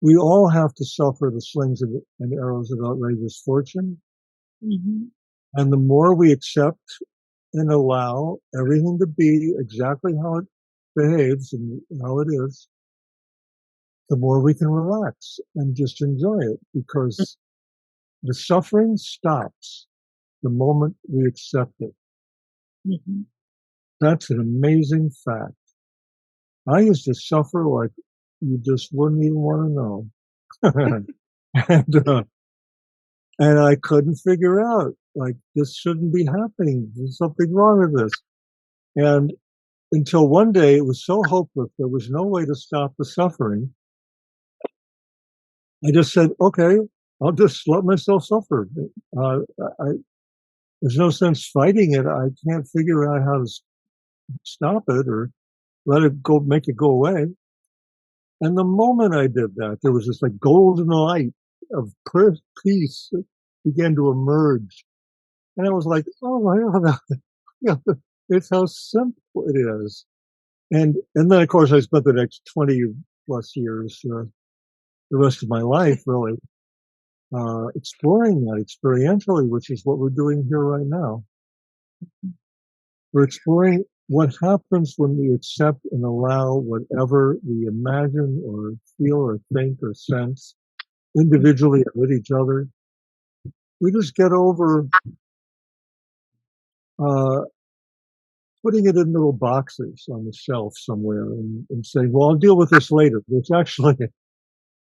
We all have to suffer the slings and arrows of outrageous fortune. Mm-hmm. And the more we accept and allow everything to be exactly how it behaves and how it is, the more we can relax and just enjoy it, because the suffering stops. the moment we accept it. Mm-hmm. That's an amazing fact. I used to suffer like you just wouldn't even want to know. And I couldn't figure out, like, this shouldn't be happening. There's something wrong with this. And until one day it was so hopeless, there was no way to stop the suffering. I just said, okay, I'll just let myself suffer. There's no sense fighting it. I can't figure out how to stop it or let it go, make it go away. And the moment I did that, there was this like golden light of peace that began to emerge. And I was like, oh my God, it's how simple it is. And then of course I spent the next 20 plus years, the rest of my life really, exploring that experientially, which is what we're doing here right now. We're exploring what happens when we accept and allow whatever we imagine or feel or think or sense individually and with each other. We just get over putting it in little boxes on the shelf somewhere and saying, well, I'll deal with this later. It's actually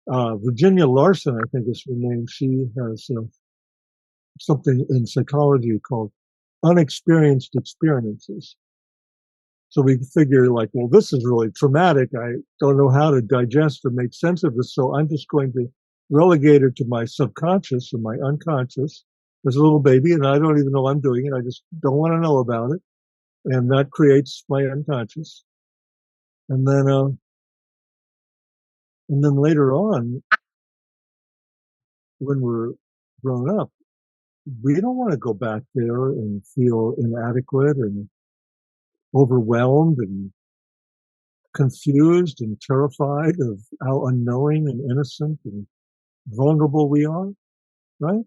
Virginia Larson, I think is her name. She has something in psychology called unexperienced experiences. So we figure like, well, this is really traumatic. I don't know how to digest or make sense of this. So I'm just going to relegate it to my subconscious or my unconscious as a little baby. And I don't even know I'm doing it. I just don't want to know about it. And that creates my unconscious. And then later on, when we're grown up, we don't want to go back there and feel inadequate and overwhelmed and confused and terrified of how unknowing and innocent and vulnerable we are, right?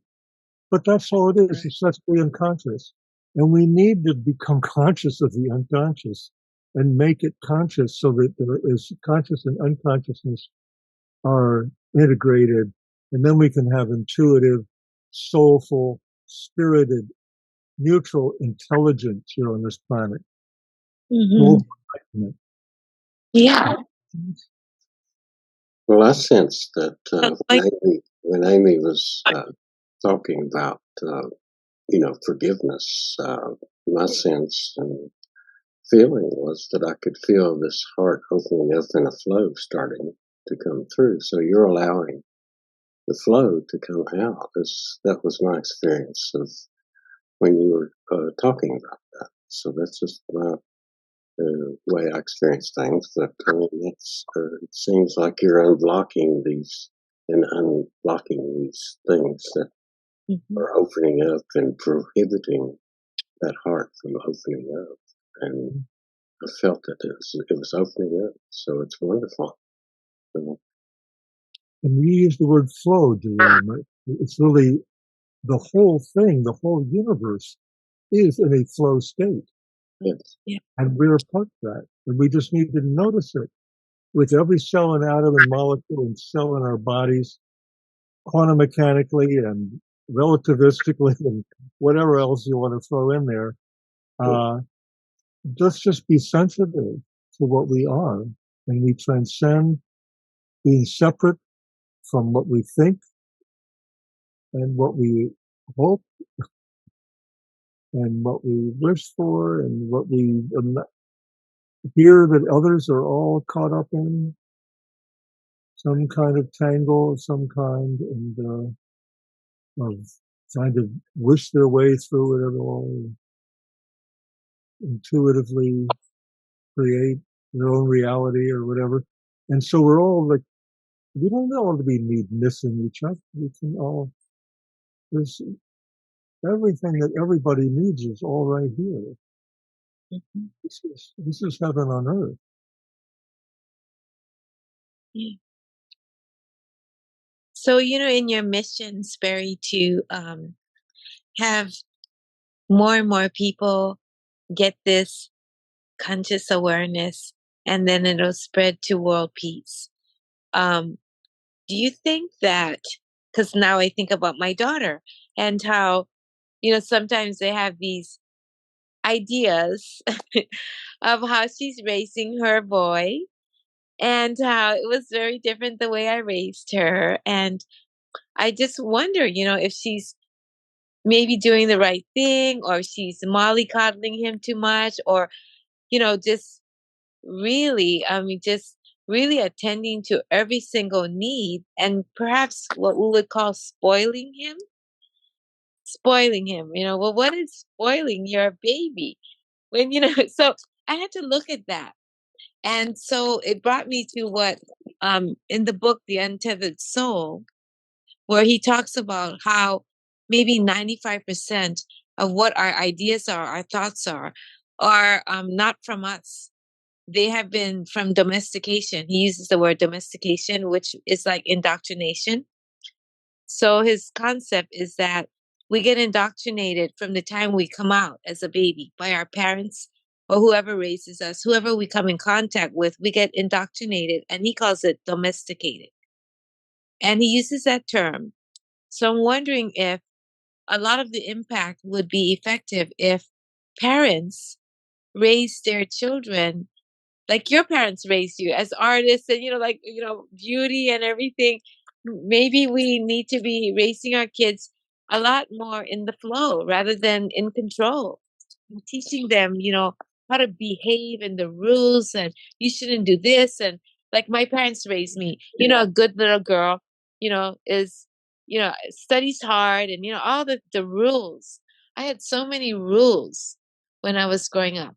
But that's all it is. It's just the unconscious. And we need to become conscious of the unconscious and make it conscious so that there is conscious and unconsciousness are integrated. And then we can have intuitive, soulful, spirited, neutral intelligence here on this planet. Mm-hmm. Yeah. Well, I sense that when Amy was talking about, forgiveness, my sense and feeling was that I could feel this heart opening up and a flow starting to come through. So you're allowing the flow to come out. That was my experience of when you were talking about that. So that's just my way I experience things. But it seems like you're unblocking these things that are opening up and prohibiting that heart from opening up. And I felt that it was opening up. So it's wonderful. And you use the word flow, Jerome. It's really the whole thing, the whole universe is in a flow state. Yes. Yeah. And we're a part of that. And we just need to notice it with every cell and atom and molecule and cell in our bodies, quantum mechanically and relativistically and whatever else you want to throw in there. Let's just be sensitive to what we are. And we transcend being separate from what we think and what we hope and what we wish for and what we hear that others are all caught up in some kind of tangle of some kind and of trying to wish their way through it all, intuitively create their own reality or whatever. And so we're all like, we don't all need missing each other. We can all, there's everything that everybody needs is all right here. Mm-hmm. This is heaven on earth. Yeah. So, in your mission, Sperry, to have more and more people get this conscious awareness, and then it'll spread to world peace. Do you think that, because now I think about my daughter and how sometimes they have these ideas of how she's raising her boy and how it was very different the way I raised her. And I just wonder, if she's maybe doing the right thing, or she's mollycoddling him too much, or, just really, just really attending to every single need, and perhaps what we would call spoiling him. Well, what is spoiling your baby? When, so I had to look at that. And so it brought me to what, in the book, The Untethered Soul, where he talks about how maybe 95% of what our ideas are, our thoughts are not from us. They have been from domestication. He uses the word domestication, which is like indoctrination. So his concept is that we get indoctrinated from the time we come out as a baby by our parents or whoever raises us, whoever we come in contact with, we get indoctrinated, and he calls it domesticated. And he uses that term. So I'm wondering if a lot of the impact would be effective if parents raise their children like your parents raised you as artists, and beauty and everything. Maybe we need to be raising our kids a lot more in the flow rather than in control, and teaching them how to behave and the rules, and you shouldn't do this. And like my parents raised me, a good little girl is studies hard, and all the rules. I had so many rules when I was growing up.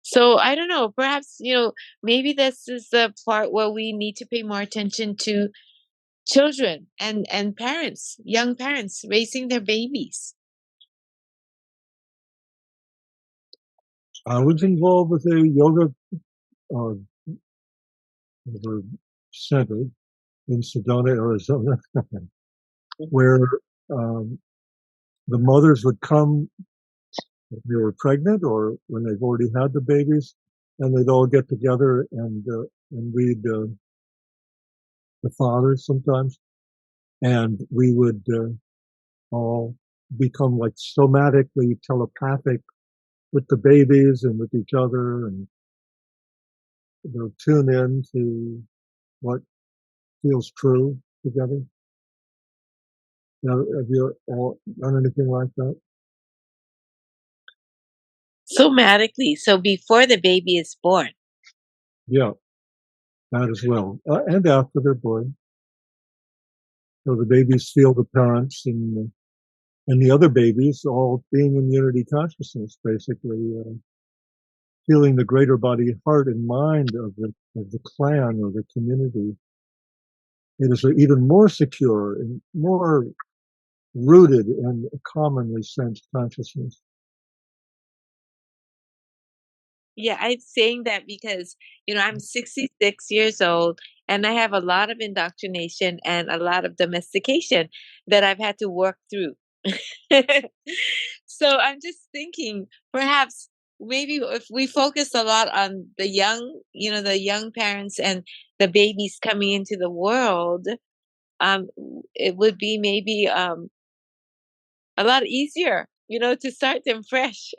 So I don't know, perhaps, maybe this is the part where we need to pay more attention to children and parents, young parents raising their babies. I was involved with a yoga center in Sedona, Arizona, where the mothers would come when they were pregnant or when they've already had the babies, and they'd all get together and read the fathers sometimes, and we would all become like somatically telepathic with the babies and with each other, and tune in to what feels true together. Now, have you all done anything like that? Somatically, so before the baby is born. Yeah, that as well, and after they're born. So the babies feel the parents, and the other babies all being in unity consciousness, basically feeling the greater body, heart, and mind of the clan or the community. It is even more secure and more rooted in a commonly sensed consciousness. Yeah, I'm saying that because, I'm 66 years old, and I have a lot of indoctrination and a lot of domestication that I've had to work through. So I'm just thinking, perhaps maybe if we focus a lot on the young parents and the babies coming into the world, it would be maybe a lot easier, to start them fresh.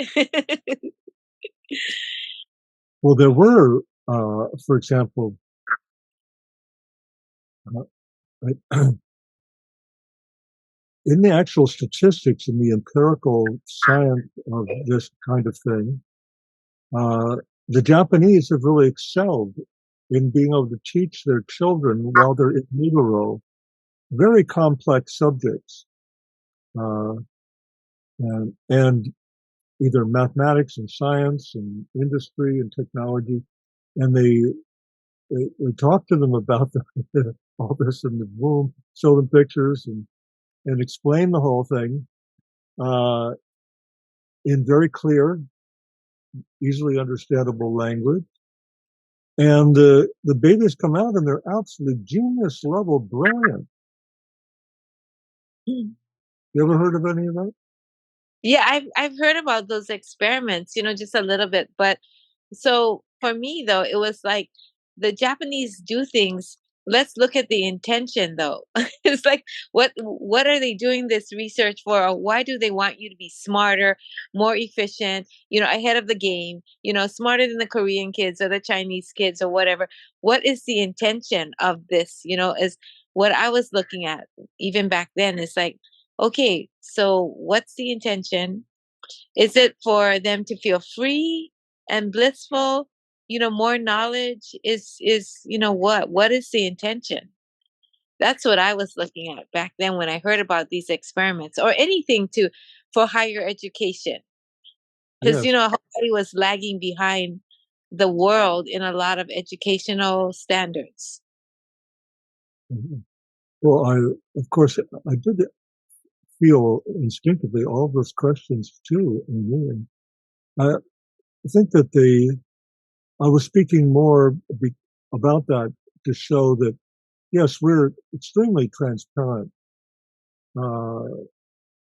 Well, there were, for example, in the actual statistics, in the empirical science of this kind of thing, the Japanese have really excelled in being able to teach their children while they're in utero very complex subjects, and either mathematics and science and industry and technology, and they talk to them about all this in the womb, show them pictures, and explain the whole thing in very clear, easily understandable language. And the babies come out and they're absolutely genius level brilliant. You ever heard of any of that? Yeah, I've heard about those experiments, just a little bit. But so for me though, it was like the Japanese do things let's look at the intention though. It's like, what are they doing this research for? Or why do they want you to be smarter, more efficient, ahead of the game, smarter than the Korean kids or the Chinese kids or whatever? What is the intention of this? Is what I was looking at even back then. It's like, okay, so what's the intention? Is it for them to feel free and blissful? More knowledge is, what is the intention? That's what I was looking at back then when I heard about these experiments or anything for higher education. Because, Yes. everybody was lagging behind the world in a lot of educational standards. Mhm. Well, of course, I did feel instinctively all those questions too, Amy, and I think that I was speaking more about that to show that, yes, we're extremely transparent. You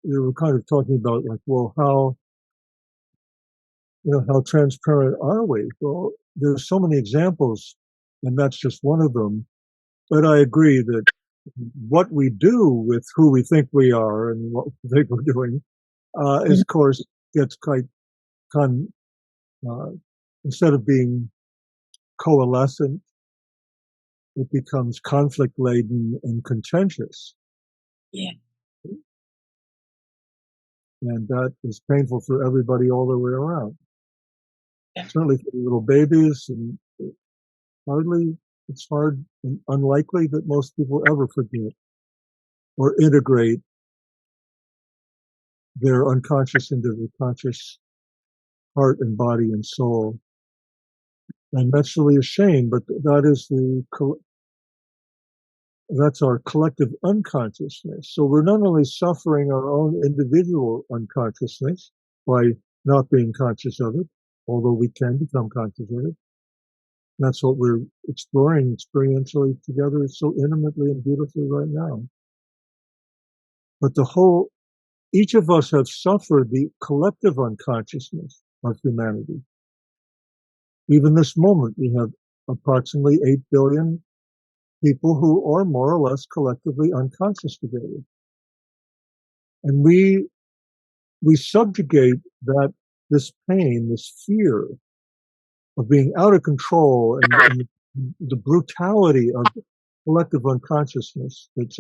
were kind of talking about like, well, how transparent are we? Well, there's so many examples, and that's just one of them. But I agree that what we do with who we think we are and what we think we're doing, is, of course, gets quite instead of being coalescent, it becomes conflict laden and contentious. Yeah. And that is painful for everybody all the way around. Yeah. Certainly for the little babies, and it's hard and unlikely that most people ever forget or integrate their unconscious into the conscious heart and body and soul. And that's really a shame, but that's our collective unconsciousness. So we're not only suffering our own individual unconsciousness by not being conscious of it, although we can become conscious of it. That's what we're exploring experientially together so intimately and beautifully right now. But each of us have suffered the collective unconsciousness of humanity. Even this moment, we have approximately 8 billion people who are more or less collectively unconscious today. And we subjugate this pain, this fear of being out of control and the brutality of collective unconsciousness that's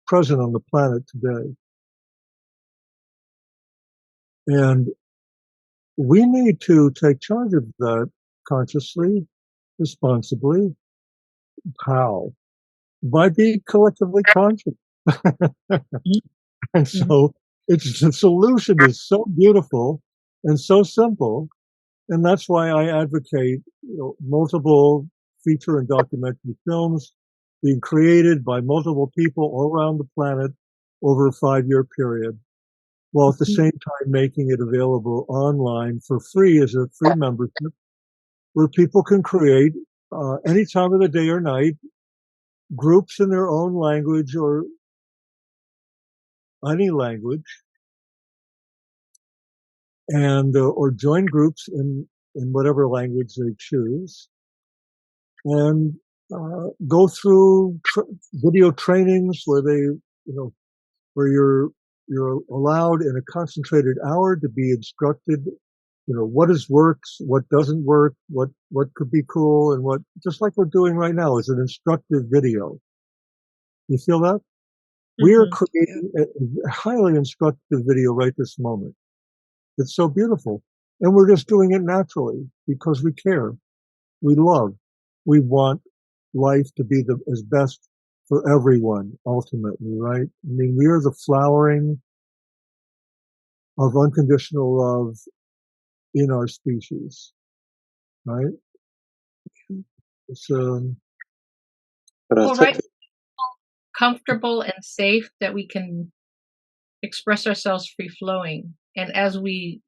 present on the planet today. And we need to take charge of that consciously, responsibly. How? By being collectively conscious. And so the solution is so beautiful and so simple. And that's why I advocate multiple feature and documentary films being created by multiple people all around the planet over a 5-year period, while at the same time making it available online for free as a free membership, where people can create any time of the day or night groups in their own language or any language, and or join groups in whatever language they choose, and go through video trainings where where you're allowed in a concentrated hour to be instructed, what works, what doesn't work, what could be cool, and what, just like we're doing right now, is an instructive video. You feel that? We are creating a highly instructive video right this moment. It's so beautiful. And we're just doing it naturally because we care. We love. We want life to be as best for everyone, ultimately, right? I mean, we are the flowering of unconditional love in our species, right? It's, But I Well, think right, comfortable and safe that we can express ourselves free flowing. And as we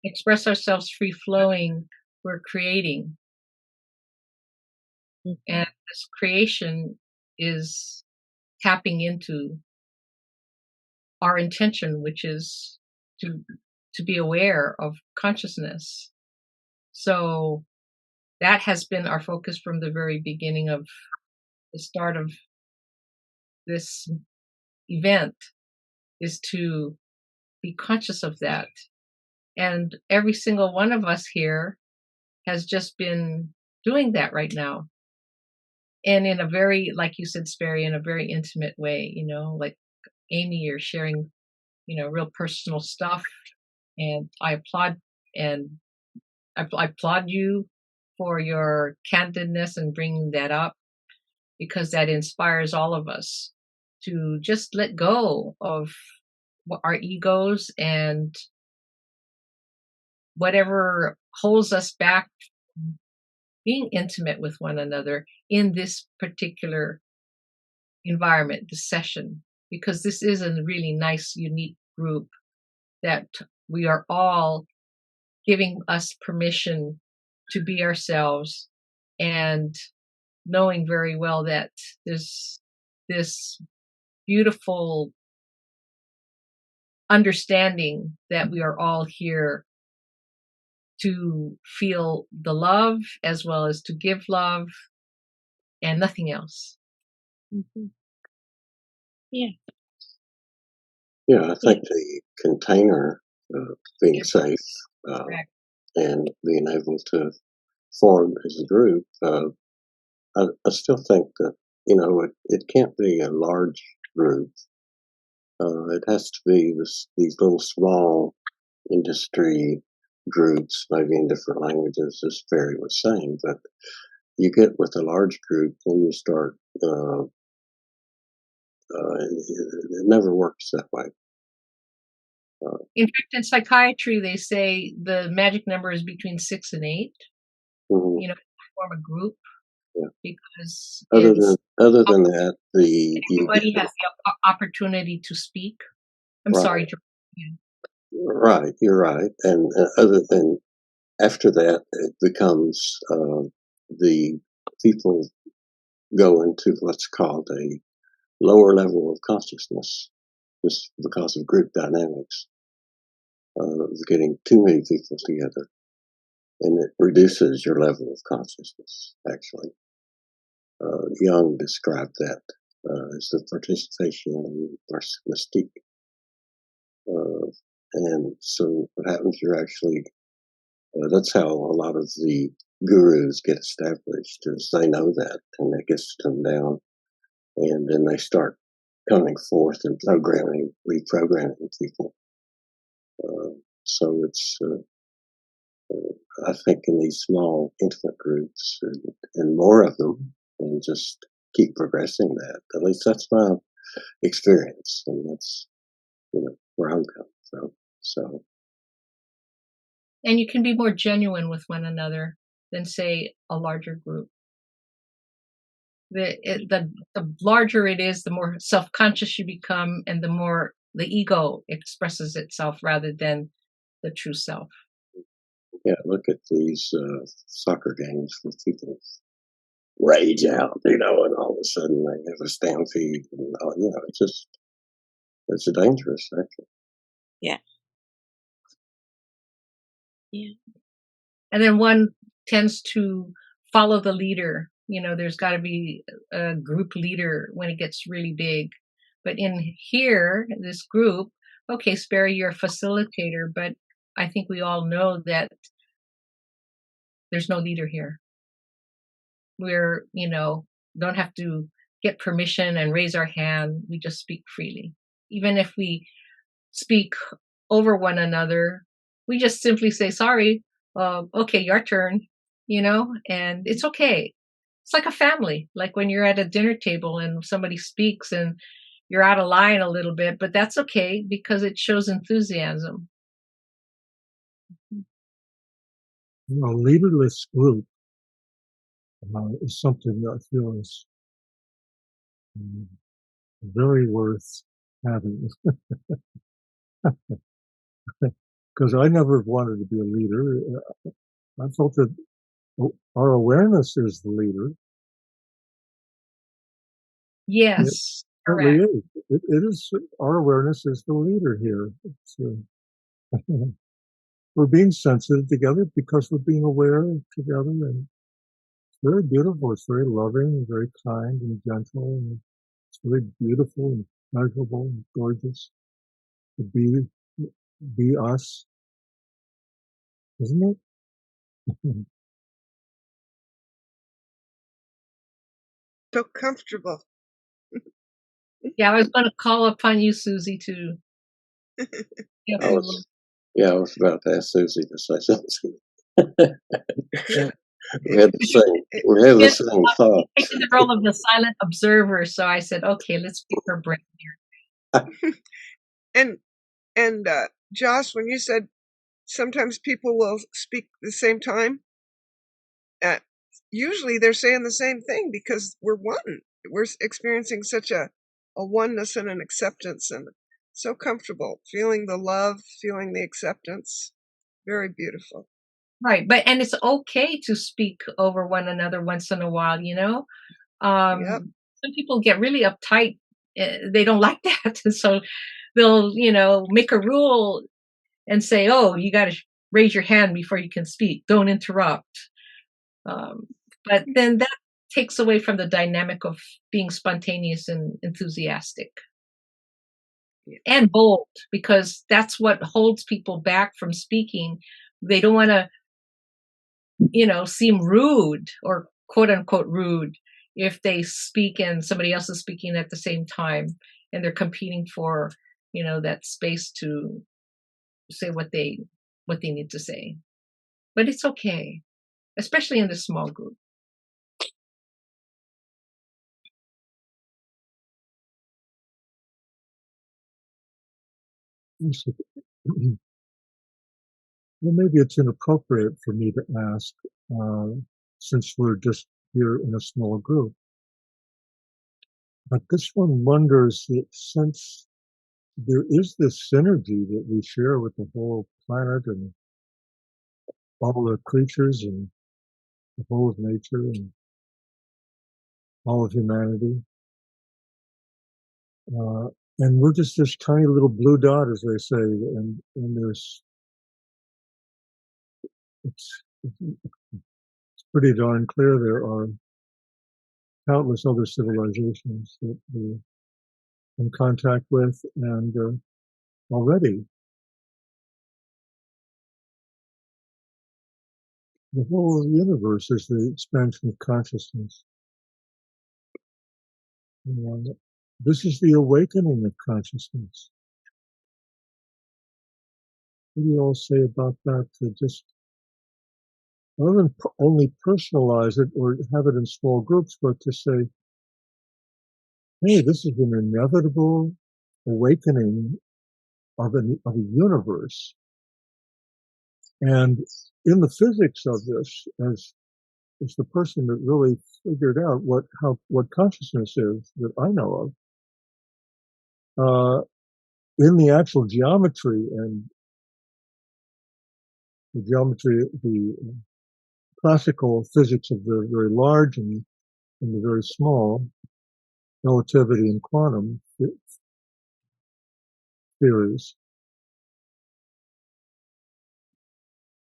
express ourselves free flowing, we're creating. And this creation is tapping into our intention, which is to be aware of consciousness. So that has been our focus from the very beginning of the start of this event is to be conscious of that. And every single one of us here has just been doing that right now. And in a very, like you said, Sperry, in a very intimate way, like Amy, you're sharing, real personal stuff. And I applaud you for your candidness and bringing that up, because that inspires all of us to just let go of our egos and whatever holds us back from being intimate with one another in this particular environment, this session, because this is a really nice, unique group that we are all giving us permission to be ourselves, and knowing very well that there's this beautiful understanding that we are all here to feel the love as well as to give love and nothing else. Mm-hmm. Yeah. Yeah, I think the container, being safe, and being able to form as a group, I still think that, it can't be a large group. It has to be these little small industry groups, maybe in different languages, as Sperry was saying. But you get with a large group, then you start. It never works that way. In fact, in psychiatry, they say the magic number is between 6 and 8. Mm-hmm. Form a group. Yeah. Because other than that, everybody has the opportunity to speak. I'm sorry, Gertrud. Right, you're right. And other than after that, it becomes the people go into what's called a lower level of consciousness, just because of group dynamics. Getting too many people together, and it reduces your level of consciousness, actually. Jung described that as the participation versus mystique. And so what happens, you're actually, that's how a lot of the gurus get established, is they know that, and that gets them down, and then they start coming forth and reprogramming people. So it's, I think, in these small, intimate groups, and more of them, and just keep progressing that. At least that's my experience, and that's, where I'm coming from. So. And you can be more genuine with one another than, say, a larger group. The larger it is, the more self-conscious you become, and the more the ego expresses itself rather than the true self. Yeah, look at these soccer games where people rage out, and all of a sudden they have a stampede, and it's dangerous, actually. Yeah. Yeah. And then one tends to follow the leader. There's got to be a group leader when it gets really big. But in here, this group, okay, Sperry, you're a facilitator, but I think we all know that there's no leader here. We're, don't have to get permission and raise our hand. We just speak freely. Even if we speak over one another, we just simply say, sorry, okay, your turn, and it's okay. It's like a family, like when you're at a dinner table and somebody speaks and you're out of line a little bit, but that's okay because it shows enthusiasm. A leaderless group is something that I feel is very worth having. Because I never wanted to be a leader. I felt that our awareness is the leader. Yes, it really is. It is. Our awareness is the leader here. We're being sensitive together because we're being aware together, and very beautiful. It's very loving, very kind and gentle, and it's very beautiful and pleasurable and gorgeous to be us, isn't it? So comfortable. Yeah, I was going to call upon you, Susie, to I was about to ask Susie to say something. We had the same thought. taking the role of the silent observer, so I said, okay, let's pick her brain here. And Josh, when you said sometimes people will speak at the same time, usually they're saying the same thing because we're one. We're experiencing such a oneness and an acceptance, and so comfortable, feeling the love, feeling the acceptance. Very beautiful. Right, and it's okay to speak over one another once in a while, you know. Yep. Some people get really uptight; they don't like that, and so they'll, make a rule and say, "Oh, you got to raise your hand before you can speak. Don't interrupt." But then that takes away from the dynamic of being spontaneous and enthusiastic. And bold, because that's what holds people back from speaking. They don't want to, seem rude or quote unquote rude if they speak and somebody else is speaking at the same time and they're competing for, that space to say what they need to say. But it's okay, especially in this small group. Well, maybe it's inappropriate for me to ask, since we're just here in a small group. But this one wonders that since there is this synergy that we share with the whole planet and all the creatures and the whole of nature and all of humanity, and we're just this tiny little blue dot, as they say, and there's it's pretty darn clear there are countless other civilizations that we're in contact with, and already the whole universe is the expansion of consciousness. And this is the awakening of consciousness. What do you all say about that? To just not even only personalize it or have it in small groups, but to say, hey, this is an inevitable awakening of a universe. And in the physics of this, as the person that really figured out what consciousness is that I know of, in the actual geometry and the classical physics of the very large and the very small, relativity and quantum theories,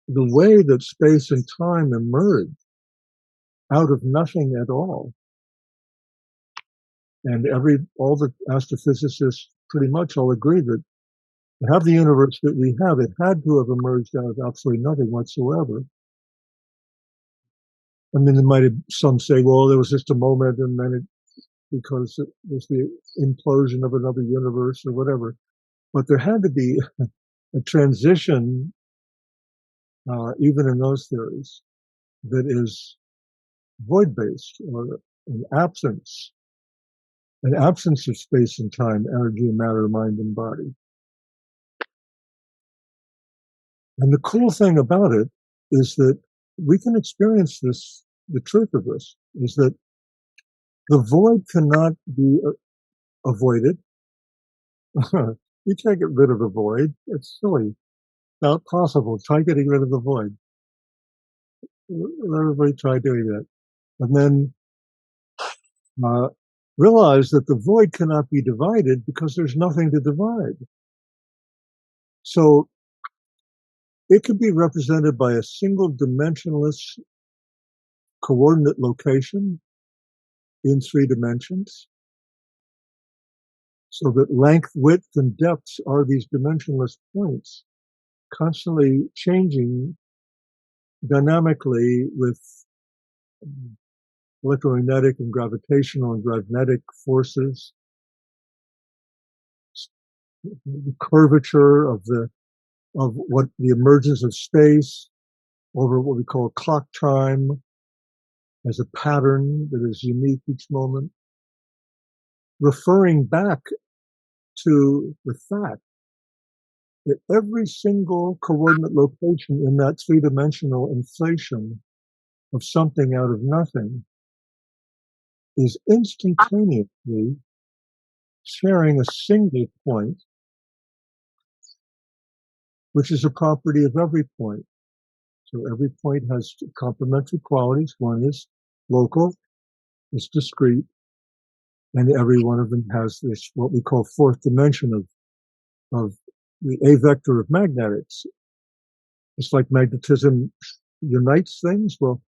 the way that space and time emerged out of nothing at all, and all the astrophysicists pretty much all agree that to have the universe that we have, it had to have emerged out of absolutely nothing whatsoever. I mean, some say, well, there was just a moment, and then because it was the implosion of another universe or whatever. But there had to be a transition, even in those theories, that is void-based, or an absence of space and time, energy and matter, mind and body. And the cool thing about it is that we can experience this. The truth of this is that the void cannot be avoided. You can't get rid of the void. It's silly. Not possible. Try getting rid of the void. Everybody try doing that. And then realize that the void cannot be divided because there's nothing to divide. So it could be represented by a single dimensionless coordinate location in 3 dimensions, so that length, width, and depths are these dimensionless points, constantly changing dynamically with electromagnetic and gravitational and magnetic forces, the curvature of what the emergence of space over what we call clock time as a pattern that is unique each moment, referring back to the fact that every single coordinate location in that 3-dimensional inflation of something out of nothing is instantaneously sharing a single point, which is a property of every point. So every point has complementary qualities. One is local, it's discrete, and every one of them has this, what we call 4th dimension of the A vector of magnetics. It's like magnetism unites things. Well,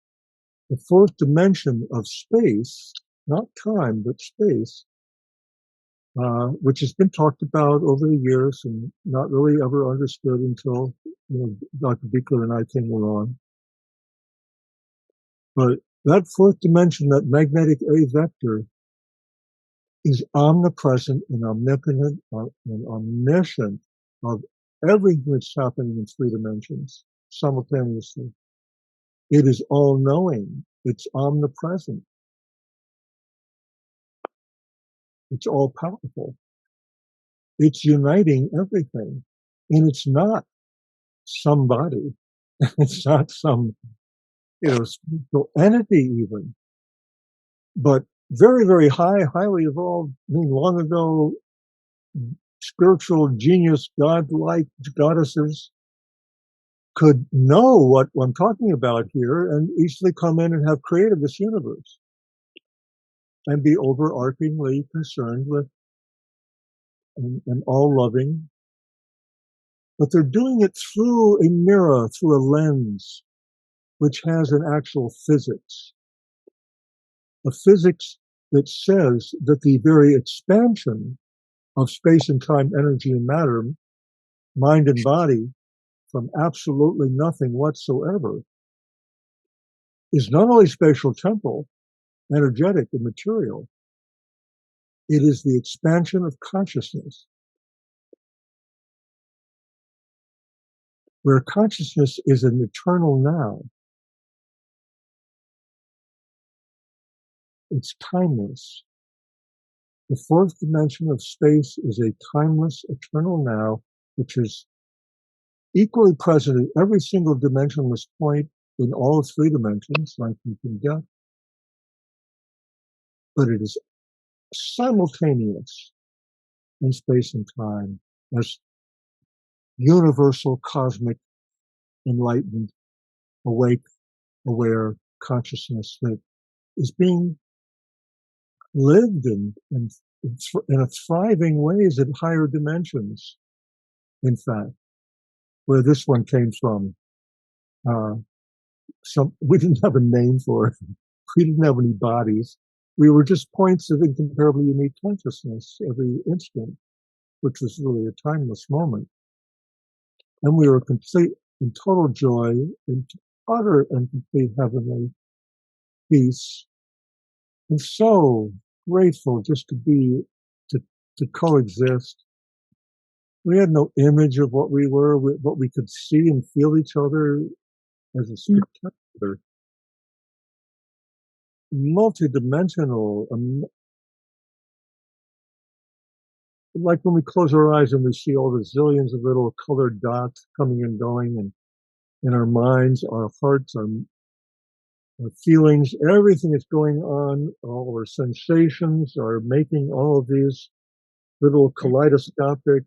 the 4th dimension of space, not time, but space, which has been talked about over the years and not really ever understood until Dr. Bickler and I came along. But that 4th dimension, that magnetic A vector, is omnipresent and omnipotent and omniscient of everything that's happening in 3 dimensions simultaneously. It is all-knowing. It's omnipresent. It's all-powerful. It's uniting everything. And it's not somebody. It's not some, spiritual entity even. But very, very highly evolved, long ago, spiritual genius, godlike goddesses could know what I'm talking about here and easily come in and have created this universe and be overarchingly concerned with and all loving. But they're doing it through a mirror, through a lens, which has an actual physics. A physics that says that the very expansion of space and time, energy and matter, mind and body, from absolutely nothing whatsoever, is not only spatial temporal, energetic and material, it is the expansion of consciousness, where consciousness is an eternal now. It's timeless. The 4th dimension of space is a timeless, eternal now, which is equally present at every single dimensionless point in all 3 dimensions, like you can get. But it is simultaneous in space and time as universal cosmic enlightened, awake, aware consciousness that is being lived in a thriving ways at higher dimensions, in fact, where this one came from. We didn't have a name for it. We didn't have any bodies. We were just points of incomparably unique consciousness every instant, which was really a timeless moment. And we were complete in total joy, in utter and complete heavenly peace. And so grateful just to coexist. We had no image of what we were, but we could see and feel each other as a spectacular, multidimensional, like when we close our eyes and we see all the zillions of little colored dots coming and going, and in our minds, our hearts, our feelings, everything that's going on, all our sensations are making all of these little kaleidoscopic,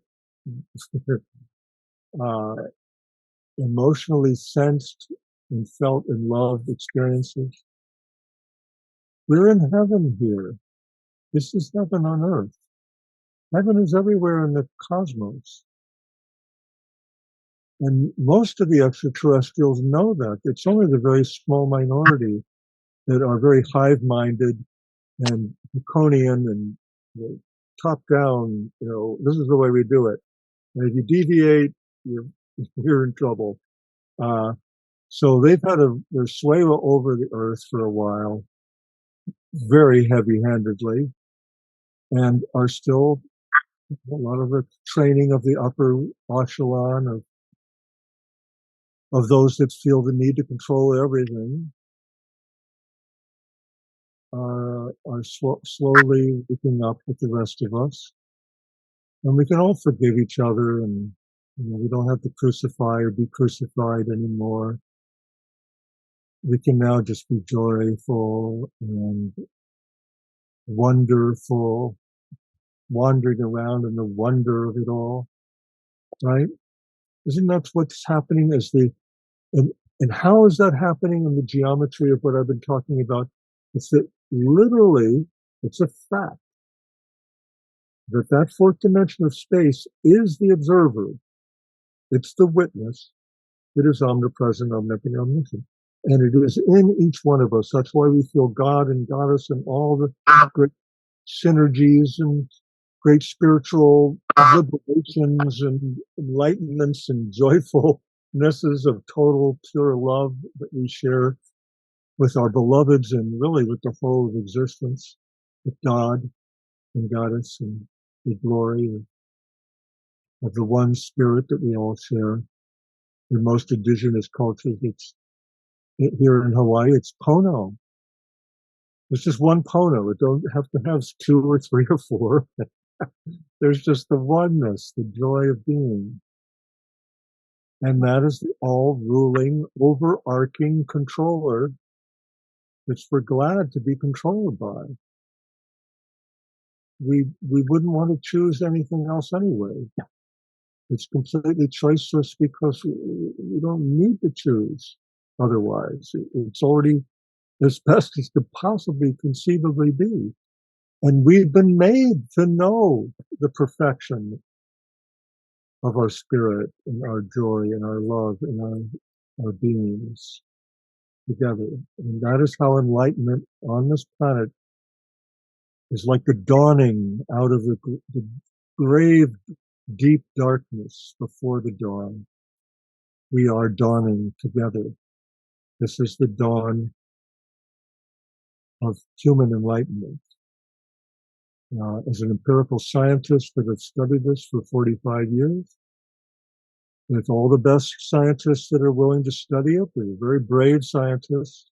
emotionally sensed and felt and loved experiences. We're in heaven here. This is heaven on earth. Heaven is everywhere in the cosmos. And most of the extraterrestrials know that. It's only the very small minority that are very hive-minded and draconian and top-down. This is the way we do it. And if you deviate, you're in trouble. So they've had their sway over the earth for a while, very heavy-handedly, and are still a lot of the training of the upper echelon of those that feel the need to control everything are slowly waking up with the rest of us. And we can all forgive each other, and we don't have to crucify or be crucified anymore. We can now just be joyful and wonderful, wandering around in the wonder of it all, right? Isn't that what's happening and how is that happening in the geometry of what I've been talking about? It's that literally, it's a fact that fourth dimension of space is the observer. It's the witness. It is omnipresent, omnipotent, omniscient. And it is in each one of us. That's why we feel God and Goddess and all the great synergies and great spiritual liberations and enlightenments and joyfulnesses of total pure love that we share with our beloveds and really with the whole of existence, with God and Goddess and the glory of the one spirit that we all share. In most indigenous cultures, here in Hawaii, it's Pono. It's just one Pono. It don't have to have 2 or 3 or 4. There's just the oneness, the joy of being. And that is the all-ruling, overarching controller which we're glad to be controlled by. We wouldn't want to choose anything else anyway. It's completely choiceless because we don't need to choose otherwise. It's already as best as could possibly conceivably be. And we've been made to know the perfection of our spirit and our joy and our love and our beings together. And that is how enlightenment on this planet is like the dawning out of the grave, deep darkness before the dawn. We are dawning together. This is the dawn of human enlightenment. As an empirical scientist that have studied this for 45 years, with all the best scientists that are willing to study it, they're very brave scientists.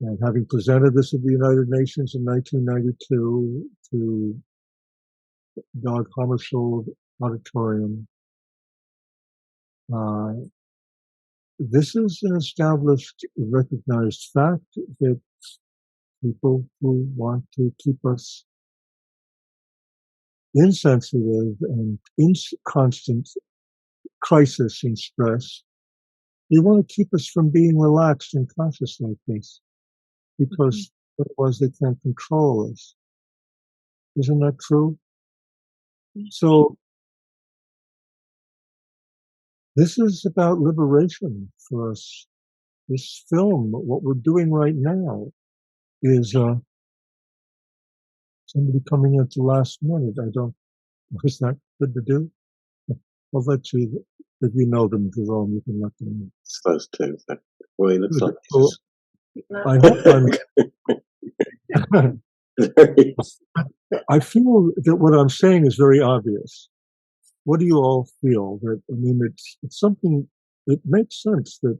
And having presented this at the United Nations in 1992 to Dag Hammarskjöld Auditorium, this is an established, recognized fact that people who want to keep us insensitive and in constant crisis and stress, they want to keep us from being relaxed and conscious like this, because otherwise they can't control us. Isn't that true? So this is about liberation for us. This film, what we're doing right now, is somebody coming in at the last minute. Was that good to do? I'll let you, if you know them, Jerome, you can let them know. It's those two. Well, he looks like So, I hope I feel that what I'm saying is very obvious. What do you all feel? It's something, it makes sense that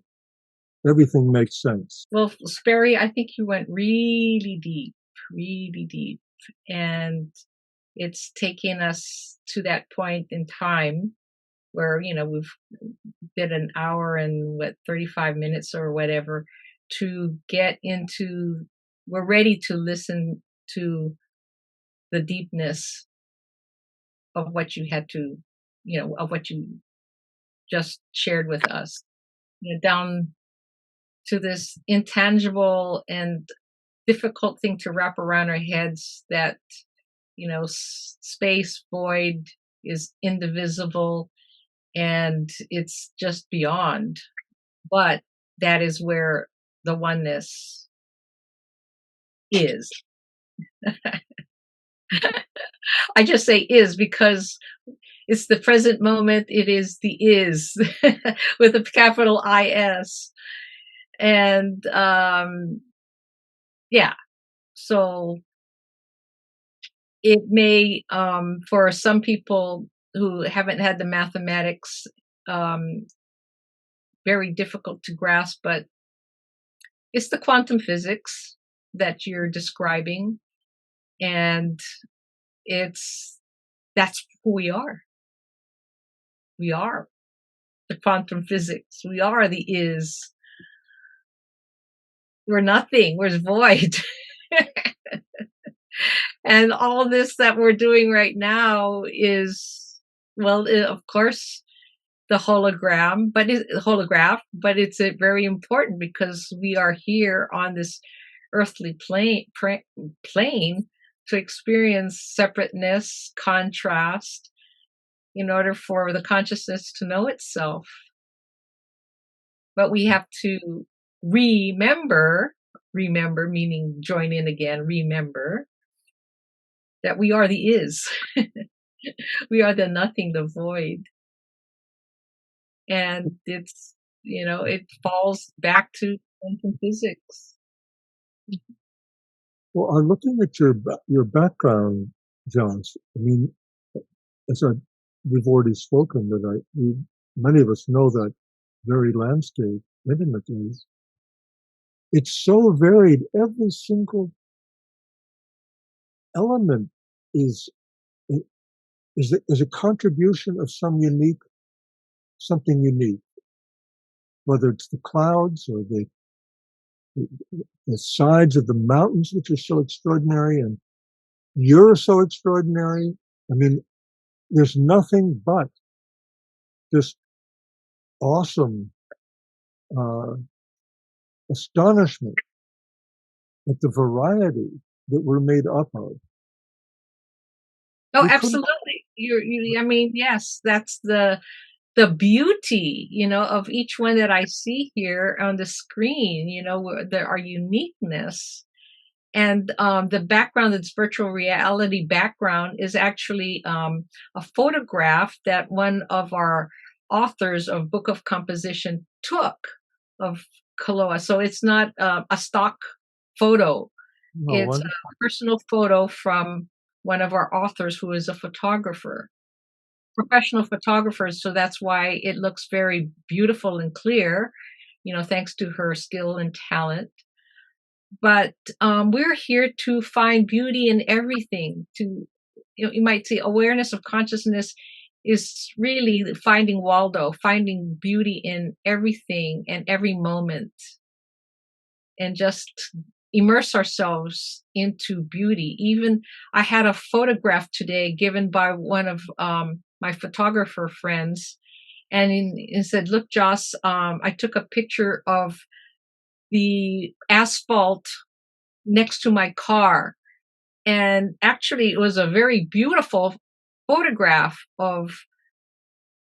everything makes sense. Well, Sperry, I think you went really deep, and it's taking us to that point in time where, we've been an hour and 35 minutes or whatever to get into, we're ready to listen to the deepness of what you had to, of what you just shared with us, down to this intangible and difficult thing to wrap around our heads that, space void is indivisible and it's just beyond. But that is where the oneness is. I just say is because it's the present moment. It is the is with a capital IS. And yeah, so it may, for some people who haven't had the mathematics, very difficult to grasp, but it's the quantum physics that you're describing. And that's who we are. We are the quantum physics. We are the is. We're nothing. We're void. And all this that we're doing right now is, well, of course, the holograph, but it's very important because we are here on this earthly plane to experience separateness, contrast, in order for the consciousness to know itself. But we have to remember meaning join in again, remember that we are the is. We are the nothing, the void. And it's, it falls back to quantum physics. Well, I'm looking at your background, Josh. I mean, we've already spoken that many of us know that very landscape intimately. It's so varied. Every single element is a contribution of something unique, whether it's the clouds or the sides of the mountains, which are so extraordinary, and you're so extraordinary. I mean, there's nothing but just awesome astonishment at the variety that we're made up of. Oh, absolutely. I mean, yes, that's the beauty, of each one that I see here on the screen, there are uniqueness. And the background, this virtual reality background, is actually a photograph that one of our authors of Book of Composition took of Kaloa. So it's not a stock photo. It's a personal photo from one of our authors who is a photographer, professional photographer. So that's why it looks very beautiful and clear, thanks to her skill and talent. But we're here to find beauty in everything. You might say awareness of consciousness is really finding Waldo, finding beauty in everything and every moment, and just immerse ourselves into beauty. Even I had a photograph today given by one of my photographer friends, and he said, "Look, Joss, I took a picture of the asphalt next to my car, and actually it was a very beautiful photograph of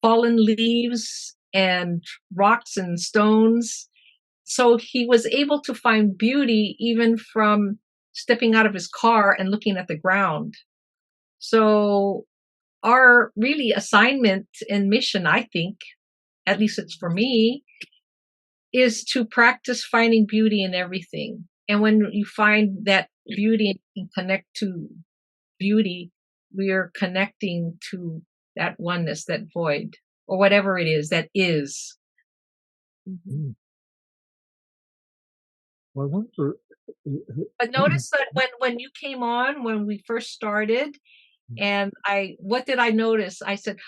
fallen leaves and rocks and stones." So he was able to find beauty even from stepping out of his car and looking at the ground. So our really assignment and mission, I think, at least it's for me, is to practice finding beauty in everything. And when you find that beauty and connect to beauty, we are connecting to that oneness, that void, or whatever it is that is. Mm-hmm. Well, I wonder. But notice that when you came on, when we first started, and what did I notice? I said,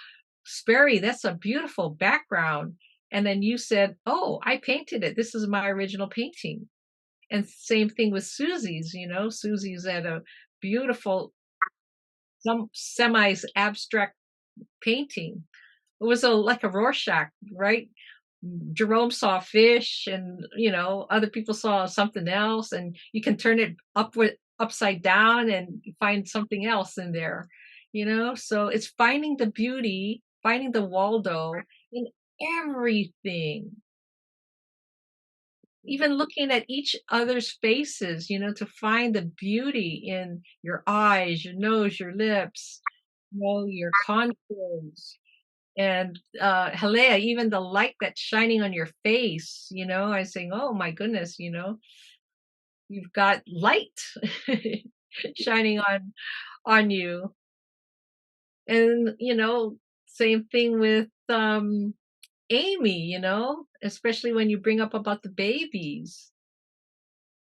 "Sperry, that's a beautiful background." And then you said, "Oh, I painted it. This is my original painting." And same thing with Susie's, Susie's had a beautiful, some semi-abstract painting. It was like a Rorschach, right? Jerome saw fish, and other people saw something else, and you can turn it upside down and find something else in there, so it's finding the beauty, finding the Waldo in everything, even looking at each other's faces, you know, to find the beauty in your eyes, your nose, your lips, you know, your contours. And Halea, even the light that's shining on your face, you know, I saying, oh my goodness, you know, you've got light shining on you. And, you know, same thing with Amy, you know, especially when you bring up about the babies.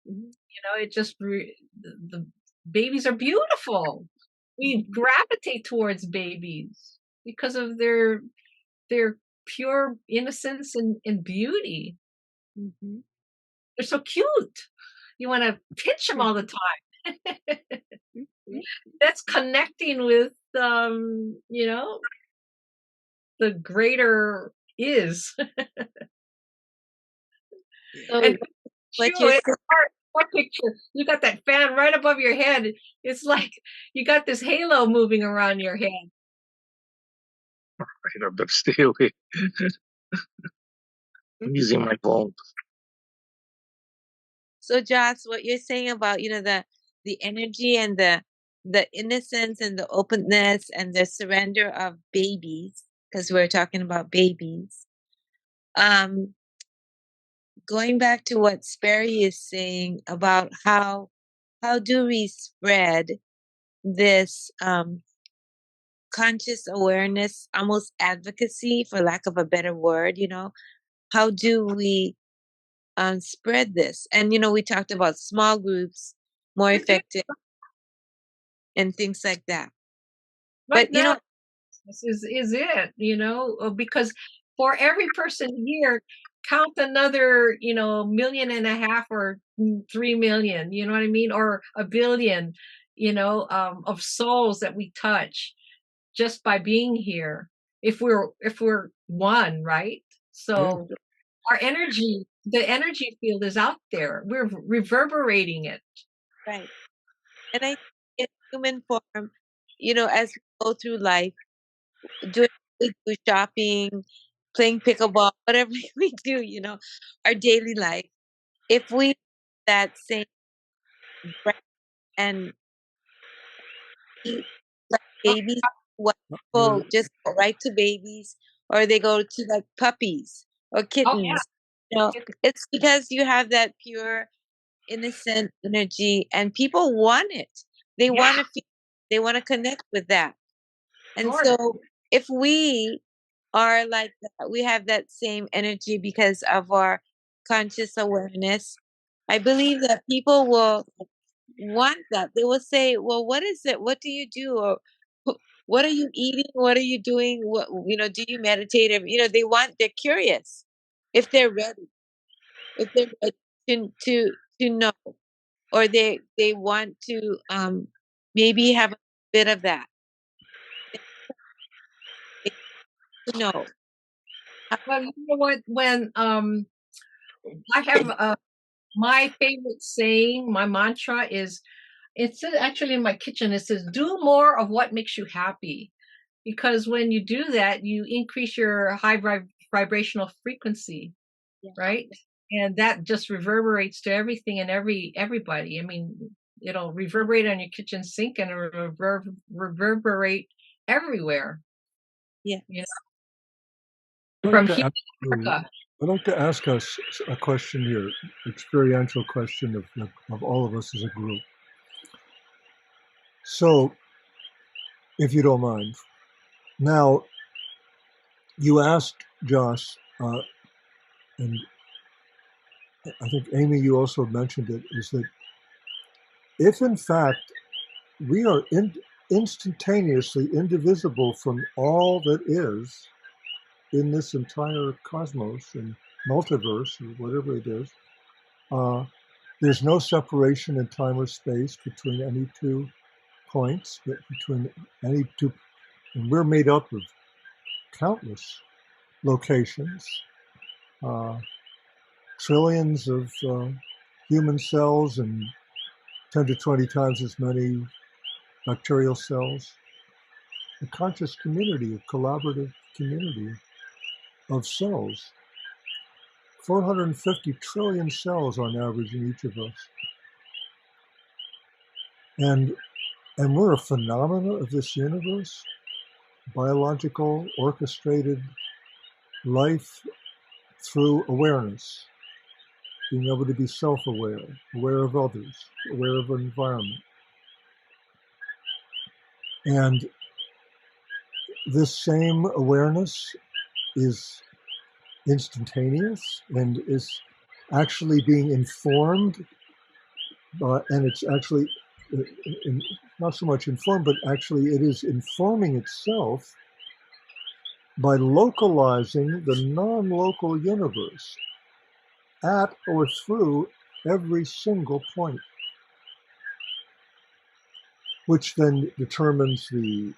You know, it just the babies are beautiful. We gravitate towards babies because of their pure innocence and beauty. Mm-hmm. They're so cute. You want to pinch them all the time. That's connecting with you know, the greater is. So And what you, you're it's saying, hard. One picture, you got that fan right above your head. It's like you got this halo moving around your head. Right up, stay away. I'm using my phone. so Joss, what you're saying about, you know, the energy and the innocence and the openness and the surrender of babies, because we're talking about babies. Going back to what Sperry is saying about how do we spread this conscious awareness, almost advocacy, for lack of a better word, you know, how do we spread this? And, you know, we talked about small groups, more effective, and things like that. Right But, you now, know, this is it, you know, because for every person here, count another, you know, 1.5 million or 3 million, you know what I mean? Or 1 billion, you know, of souls that we touch just by being here. If we're one, right? So our energy, the energy field is out there. We're reverberating it. right. And I think in human form, you know, as we go through life, doing we do shopping, playing pickleball, whatever we do, you know, our daily life, if we that same breath and eat like babies, what people just go right to babies, or they go to like puppies or kittens. You know, it's because you have that pure, innocent energy, and people want it. They want to feel. They want to connect with that. And so, if we are like that, we have that same energy because of our conscious awareness, I believe that people will want that. They will say, well, what is it? What do you do? Or what are you eating? What are you doing? What, you know, do you meditate? Or, you know, they're curious if they're ready, if they're ready to know, or they want to maybe have a bit of that. To know. Well, you know what? When I have my favorite saying, my mantra is, it's actually in my kitchen. It says, "Do more of what makes you happy," because when you do that, you increase your high vibrational frequency, right? And that just reverberates to everything and everybody. I mean, it'll reverberate on your kitchen sink and reverberate everywhere. Yeah. You know, from here to Africa. I'd like to ask us a question here, experiential question of all of us as a group. So, if you don't mind, now you asked Joss, and I think Amy, you also mentioned it, is that if in fact we are instantaneously indivisible from all that is in this entire cosmos and multiverse or whatever it is, there's no separation in time or space between any two points, between any two, and we're made up of countless locations, trillions of human cells and 10 to 20 times as many bacterial cells, a conscious community, a collaborative community of cells. 450 trillion cells on average in each of us. And we're a phenomena of this universe, biological, orchestrated life through awareness, being able to be self-aware, aware of others, aware of environment. And this same awareness is instantaneous and is actually being informed, and it's actually not so much informed, but actually it is informing itself by localizing the non-local universe at or through every single point, which then determines the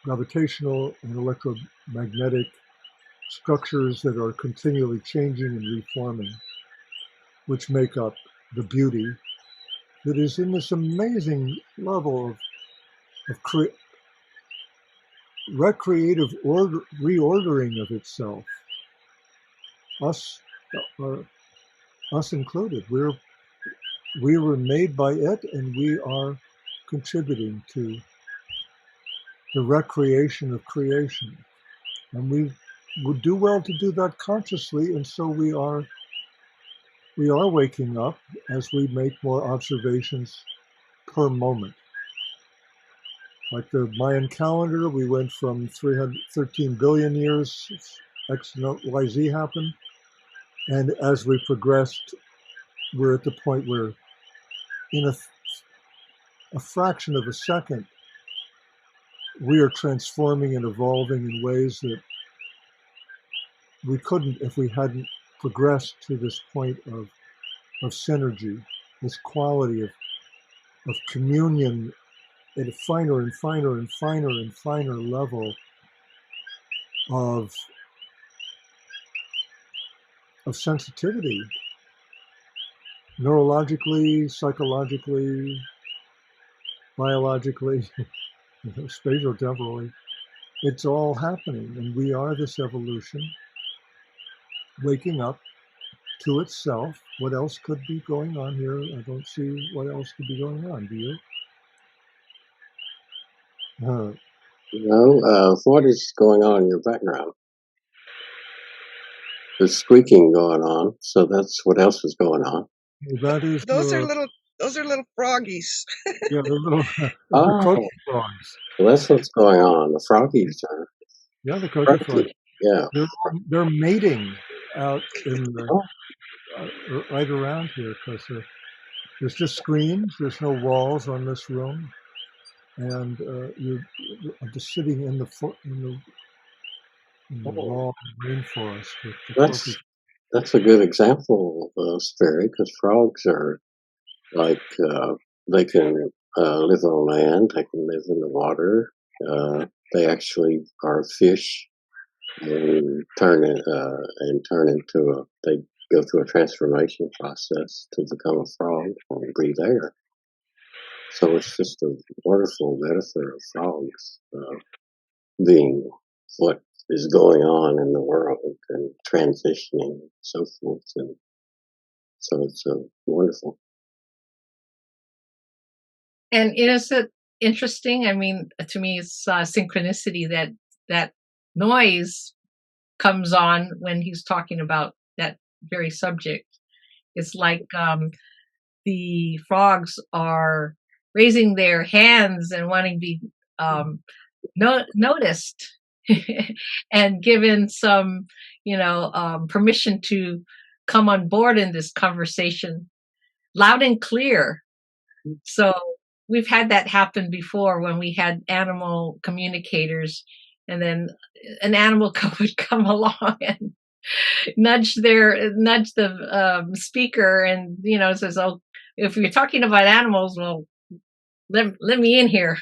gravitational and electromagnetic structures that are continually changing and reforming, which make up the beauty that is in this amazing level of recreative reordering of itself. Us included. We were made by it, and we are contributing to the recreation of creation. And we would do well to do that consciously, and so we are waking up as we make more observations per moment. Like the Mayan calendar, we went from 313 billion years, X and Y, Z happened. And as we progressed, we're at the point where in a fraction of a second, we are transforming and evolving in ways that we couldn't if we hadn't progressed to this point of synergy, this quality of communion at a finer and finer and finer and finer level of sensitivity, neurologically, psychologically, biologically, spatiotemporally. It's all happening, and we are this evolution waking up to itself. What else could be going on here? I don't see what else could be going on. Do you? No, what is going on in your background? There's squeaking going on, so that's what else is going on. That is those are little froggies. Yeah, the little Oh. croaky frogs. Well, that's what's going on. The froggies are. Yeah, the croaky frogs. Yeah. They're mating out in the right around here, because there's just screens. There's no walls on this room, and you're just sitting in the raw rainforest with the croaky. That's a good example, Sperry, because frogs are like they can live on land, they can live in the water. They actually are fish and turn into they go through a transformation process to become a frog and breathe air. So it's just a wonderful metaphor of frogs being what is going on in the world and transitioning and so forth. And so it's wonderful. And is it interesting? I mean, to me, it's synchronicity that noise comes on when he's talking about that very subject. It's like the frogs are raising their hands and wanting to be noticed and given some, permission to come on board in this conversation loud and clear. So we've had that happen before when we had animal communicators, and then an animal would come along and nudge the speaker, and says, "Oh, if you're talking about animals, well, let me in here."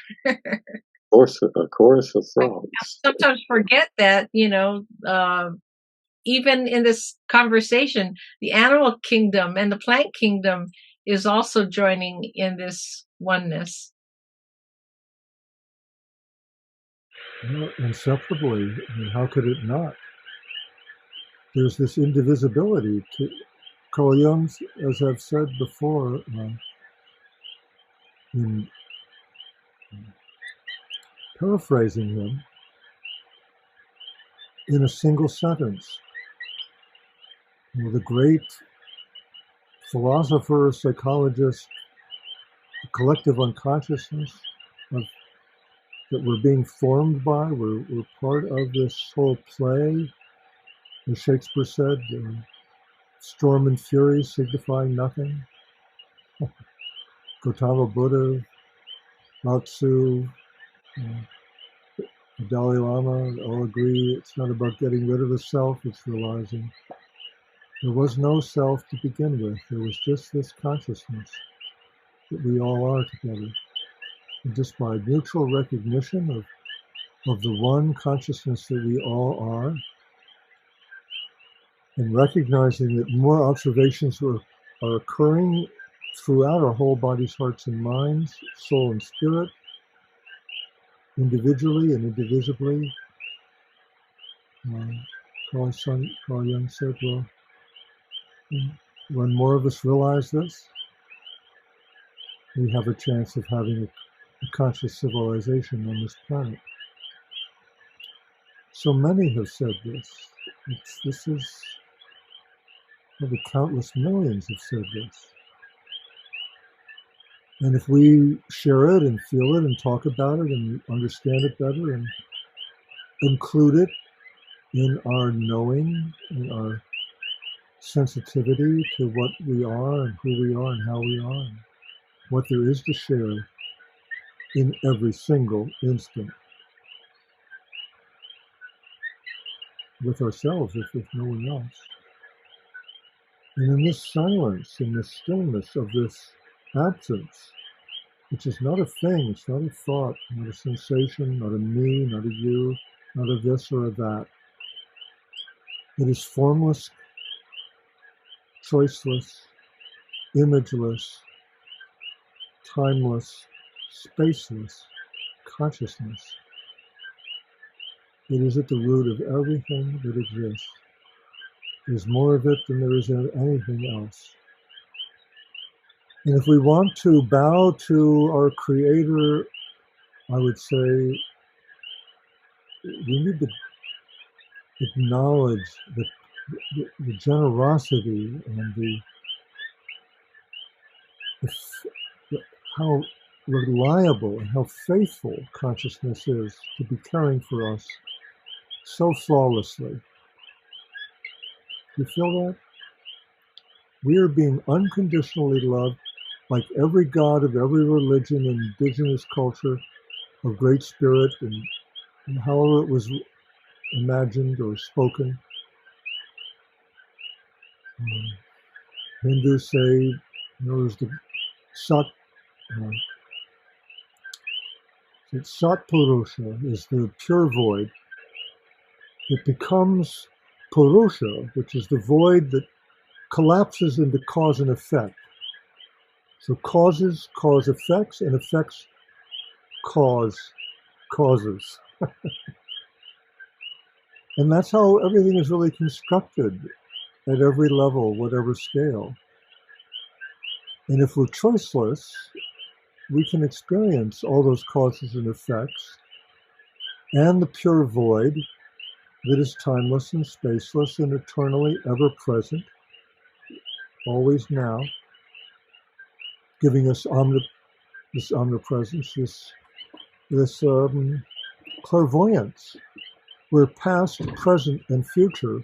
A chorus of frogs. I sometimes forget that even in this conversation, the animal kingdom and the plant kingdom is also joining in this oneness. Inseparably. I mean, how could it not? there's this indivisibility to Carl Jung, as I've said before, in paraphrasing him, in a single sentence. The great philosopher, psychologist, collective unconsciousness of, that we're being formed by, we're part of this whole play, as Shakespeare said, storm and fury signifying nothing. Gautama Buddha, Lao Tzu, the Dalai Lama all agree it's not about getting rid of the self, it's realizing there was no self to begin with. There was just this consciousness that we all are together. And just by mutual recognition of the one consciousness that we all are, and recognizing that more observations are occurring throughout our whole bodies, hearts, and minds, soul and spirit, individually and indivisibly. Carl Jung said, well, when more of us realize this, we have a chance of having a conscious civilization on this planet. So many have said this. This is, the countless millions have said this. And if we share it and feel it and talk about it and understand it better and include it in our knowing and our sensitivity to what we are and who we are and how we are and what there is to share in every single instant with ourselves, if with no one else. And in this silence, in this stillness of this absence, which is not a thing, it's not a thought, not a sensation, not a me, not a you, not a this or a that. It is formless, choiceless, imageless, timeless, spaceless consciousness. It is at the root of everything that exists. There's more of it than there is of anything else. And if we want to bow to our Creator, I would say we need to acknowledge the generosity and how reliable and how faithful consciousness is to be caring for us so flawlessly. You feel that? We are being unconditionally loved, like every god of every religion and indigenous culture of Great Spirit and however it was imagined or spoken. Hindus say, there's the Sat Purusha is the pure void. It becomes Purusha, which is the void that collapses into cause and effect. So causes cause effects, and effects cause causes. And that's how everything is really constructed at every level, whatever scale. And if we're choiceless, we can experience all those causes and effects and the pure void that is timeless and spaceless and eternally ever present, always now, giving us this omnipresence, this clairvoyance, where past, present, and future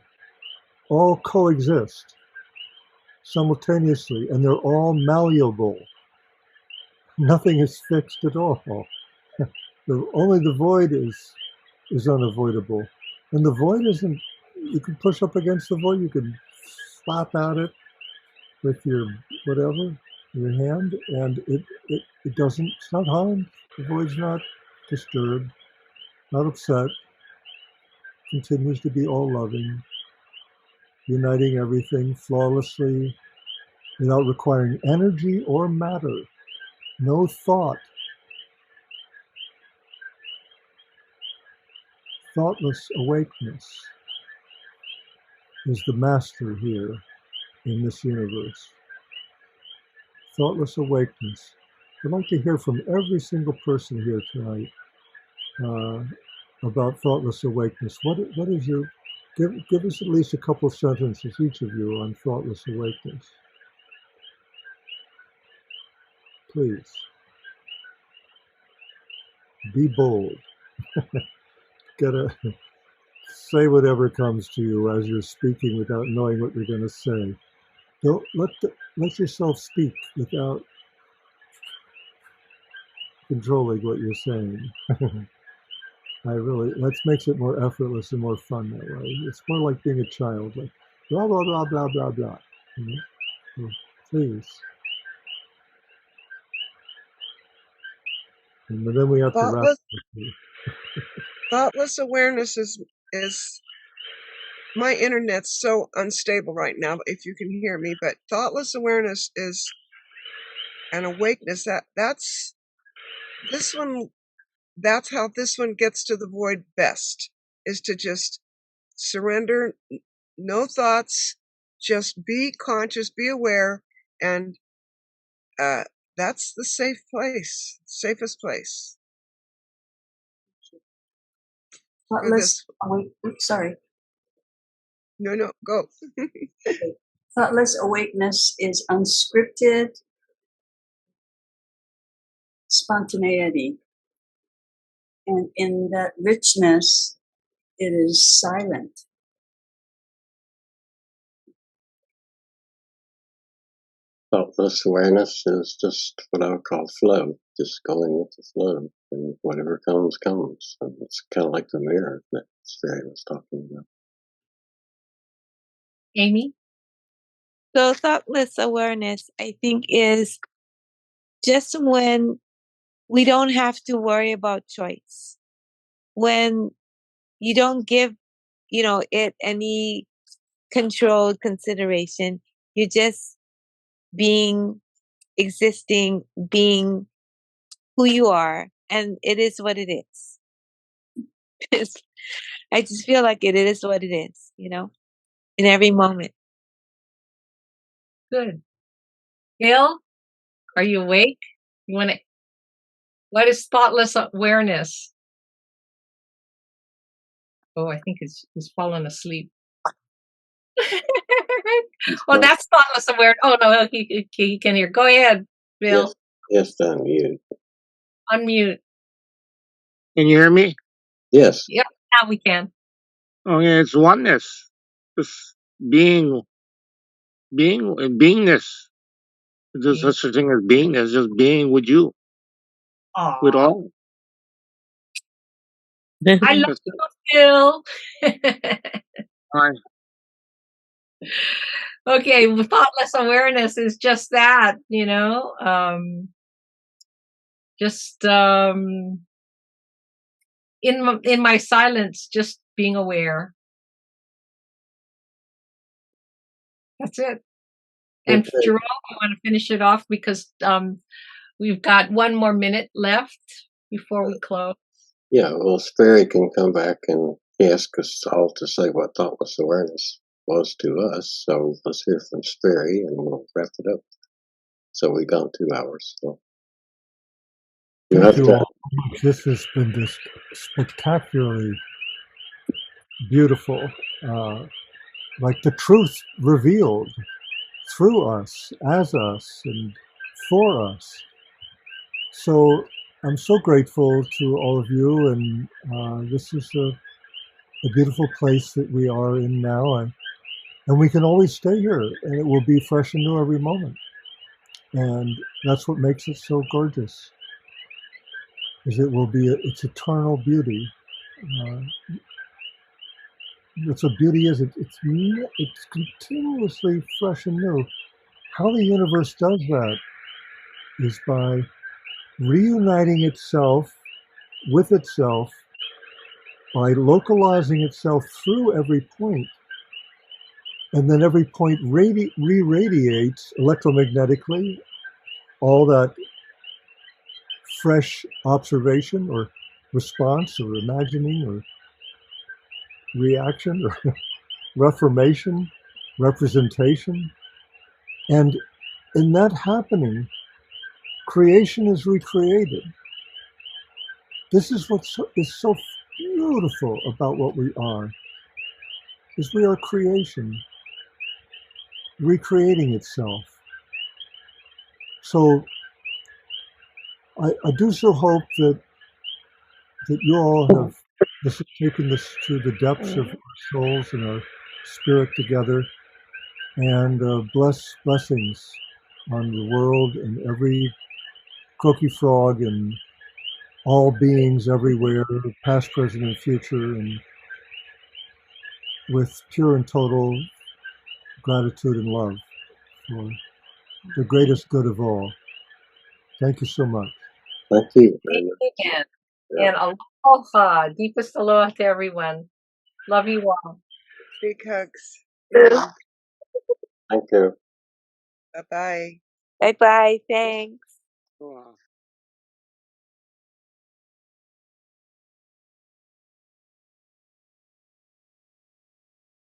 all coexist simultaneously, and they're all malleable. Nothing is fixed at all. Only the void is unavoidable. And the void isn't, you can push up against the void, you can slap at it with your whatever, your hand, and it doesn't, it's not harmed. The void's not disturbed, not upset, continues to be all loving, uniting everything flawlessly without requiring energy or matter, no thought, thoughtless awakeness. is the master here in this universe. Thoughtless awakeness. I'd like to hear from every single person here tonight about thoughtless awakeness. What is your, give us at least a couple of sentences, each of you, on thoughtless awakeness. Please. Be bold. Gotta say whatever comes to you as you're speaking without knowing what you're going to say. Don't let yourself speak without controlling what you're saying. That makes it more effortless and more fun that way. It's more like being a child, like blah, blah, blah, blah, blah, blah. You know? So please. And then we have to wrap up. Thoughtless awareness is my internet's so unstable right now, if you can hear me, but thoughtless awareness is an awakeness. That's this one. That's how this one gets to the void best, is to just surrender, no thoughts, just be conscious, be aware, and that's the safe place, safest place. Sorry. No, go. Thoughtless awakeness is unscripted spontaneity. And in that richness, it is silent. Thoughtless awareness is just what I would call flow, just going with the flow, and whatever comes, comes. And it's kind of like the mirror that Sperry was talking about. Amy? So thoughtless awareness, I think, is just when we don't have to worry about choice. When you don't give, it any controlled consideration. You're just existing, being who you are, and it is what it is. I just feel like it is what it is, in every moment. Good. Bill, are you awake? What is thoughtless awareness? Oh, I think he's fallen asleep. Well, that's thoughtless awareness. Oh, no, he can hear. Go ahead, Bill. Yes, unmute. Unmute. Can you hear me? Yes. Yep, now we can. Oh, yeah, it's oneness. Just beingness. There's such a thing as beingness, just being with you. Aww. With all. I love you, Bill. Hi. Okay, thoughtless awareness is just that, just in my silence, just being aware. That's it. And Okay. Jerome, you want to finish it off because we've got one more minute left before we close. Yeah, well, Sperry can come back and ask us all to say what thoughtless awareness was to us. So let's hear from Sperry and we'll wrap it up. So we've gone 2 hours. So Thank you all. This has been just spectacularly beautiful, like the truth revealed through us, as us, and for us. So I'm so grateful to all of you, and this is a beautiful place that we are in now, and we can always stay here, and it will be fresh and new every moment. And that's what makes it so gorgeous, is it will be its eternal beauty. That's what beauty is. It's continuously fresh and new. How the universe does that is by reuniting itself with itself, by localizing itself through every point, and then every point re-radiates electromagnetically all that fresh observation or response or imagining or reaction or reformation, representation. And in that happening, creation is recreated. This is what is so beautiful about what we are, is we are creation, recreating itself. So I do so hope that you all have taken this to the depths of our souls and our spirit together, and blessings on the world and every croaky frog and all beings everywhere, past, present, and future, and with pure and total gratitude and love for the greatest good of all. Thank you so much. Thank you. And aloha, deepest aloha to everyone. Love you all. Big hugs. Thank you. Bye-bye. Bye-bye. Thanks. Wow.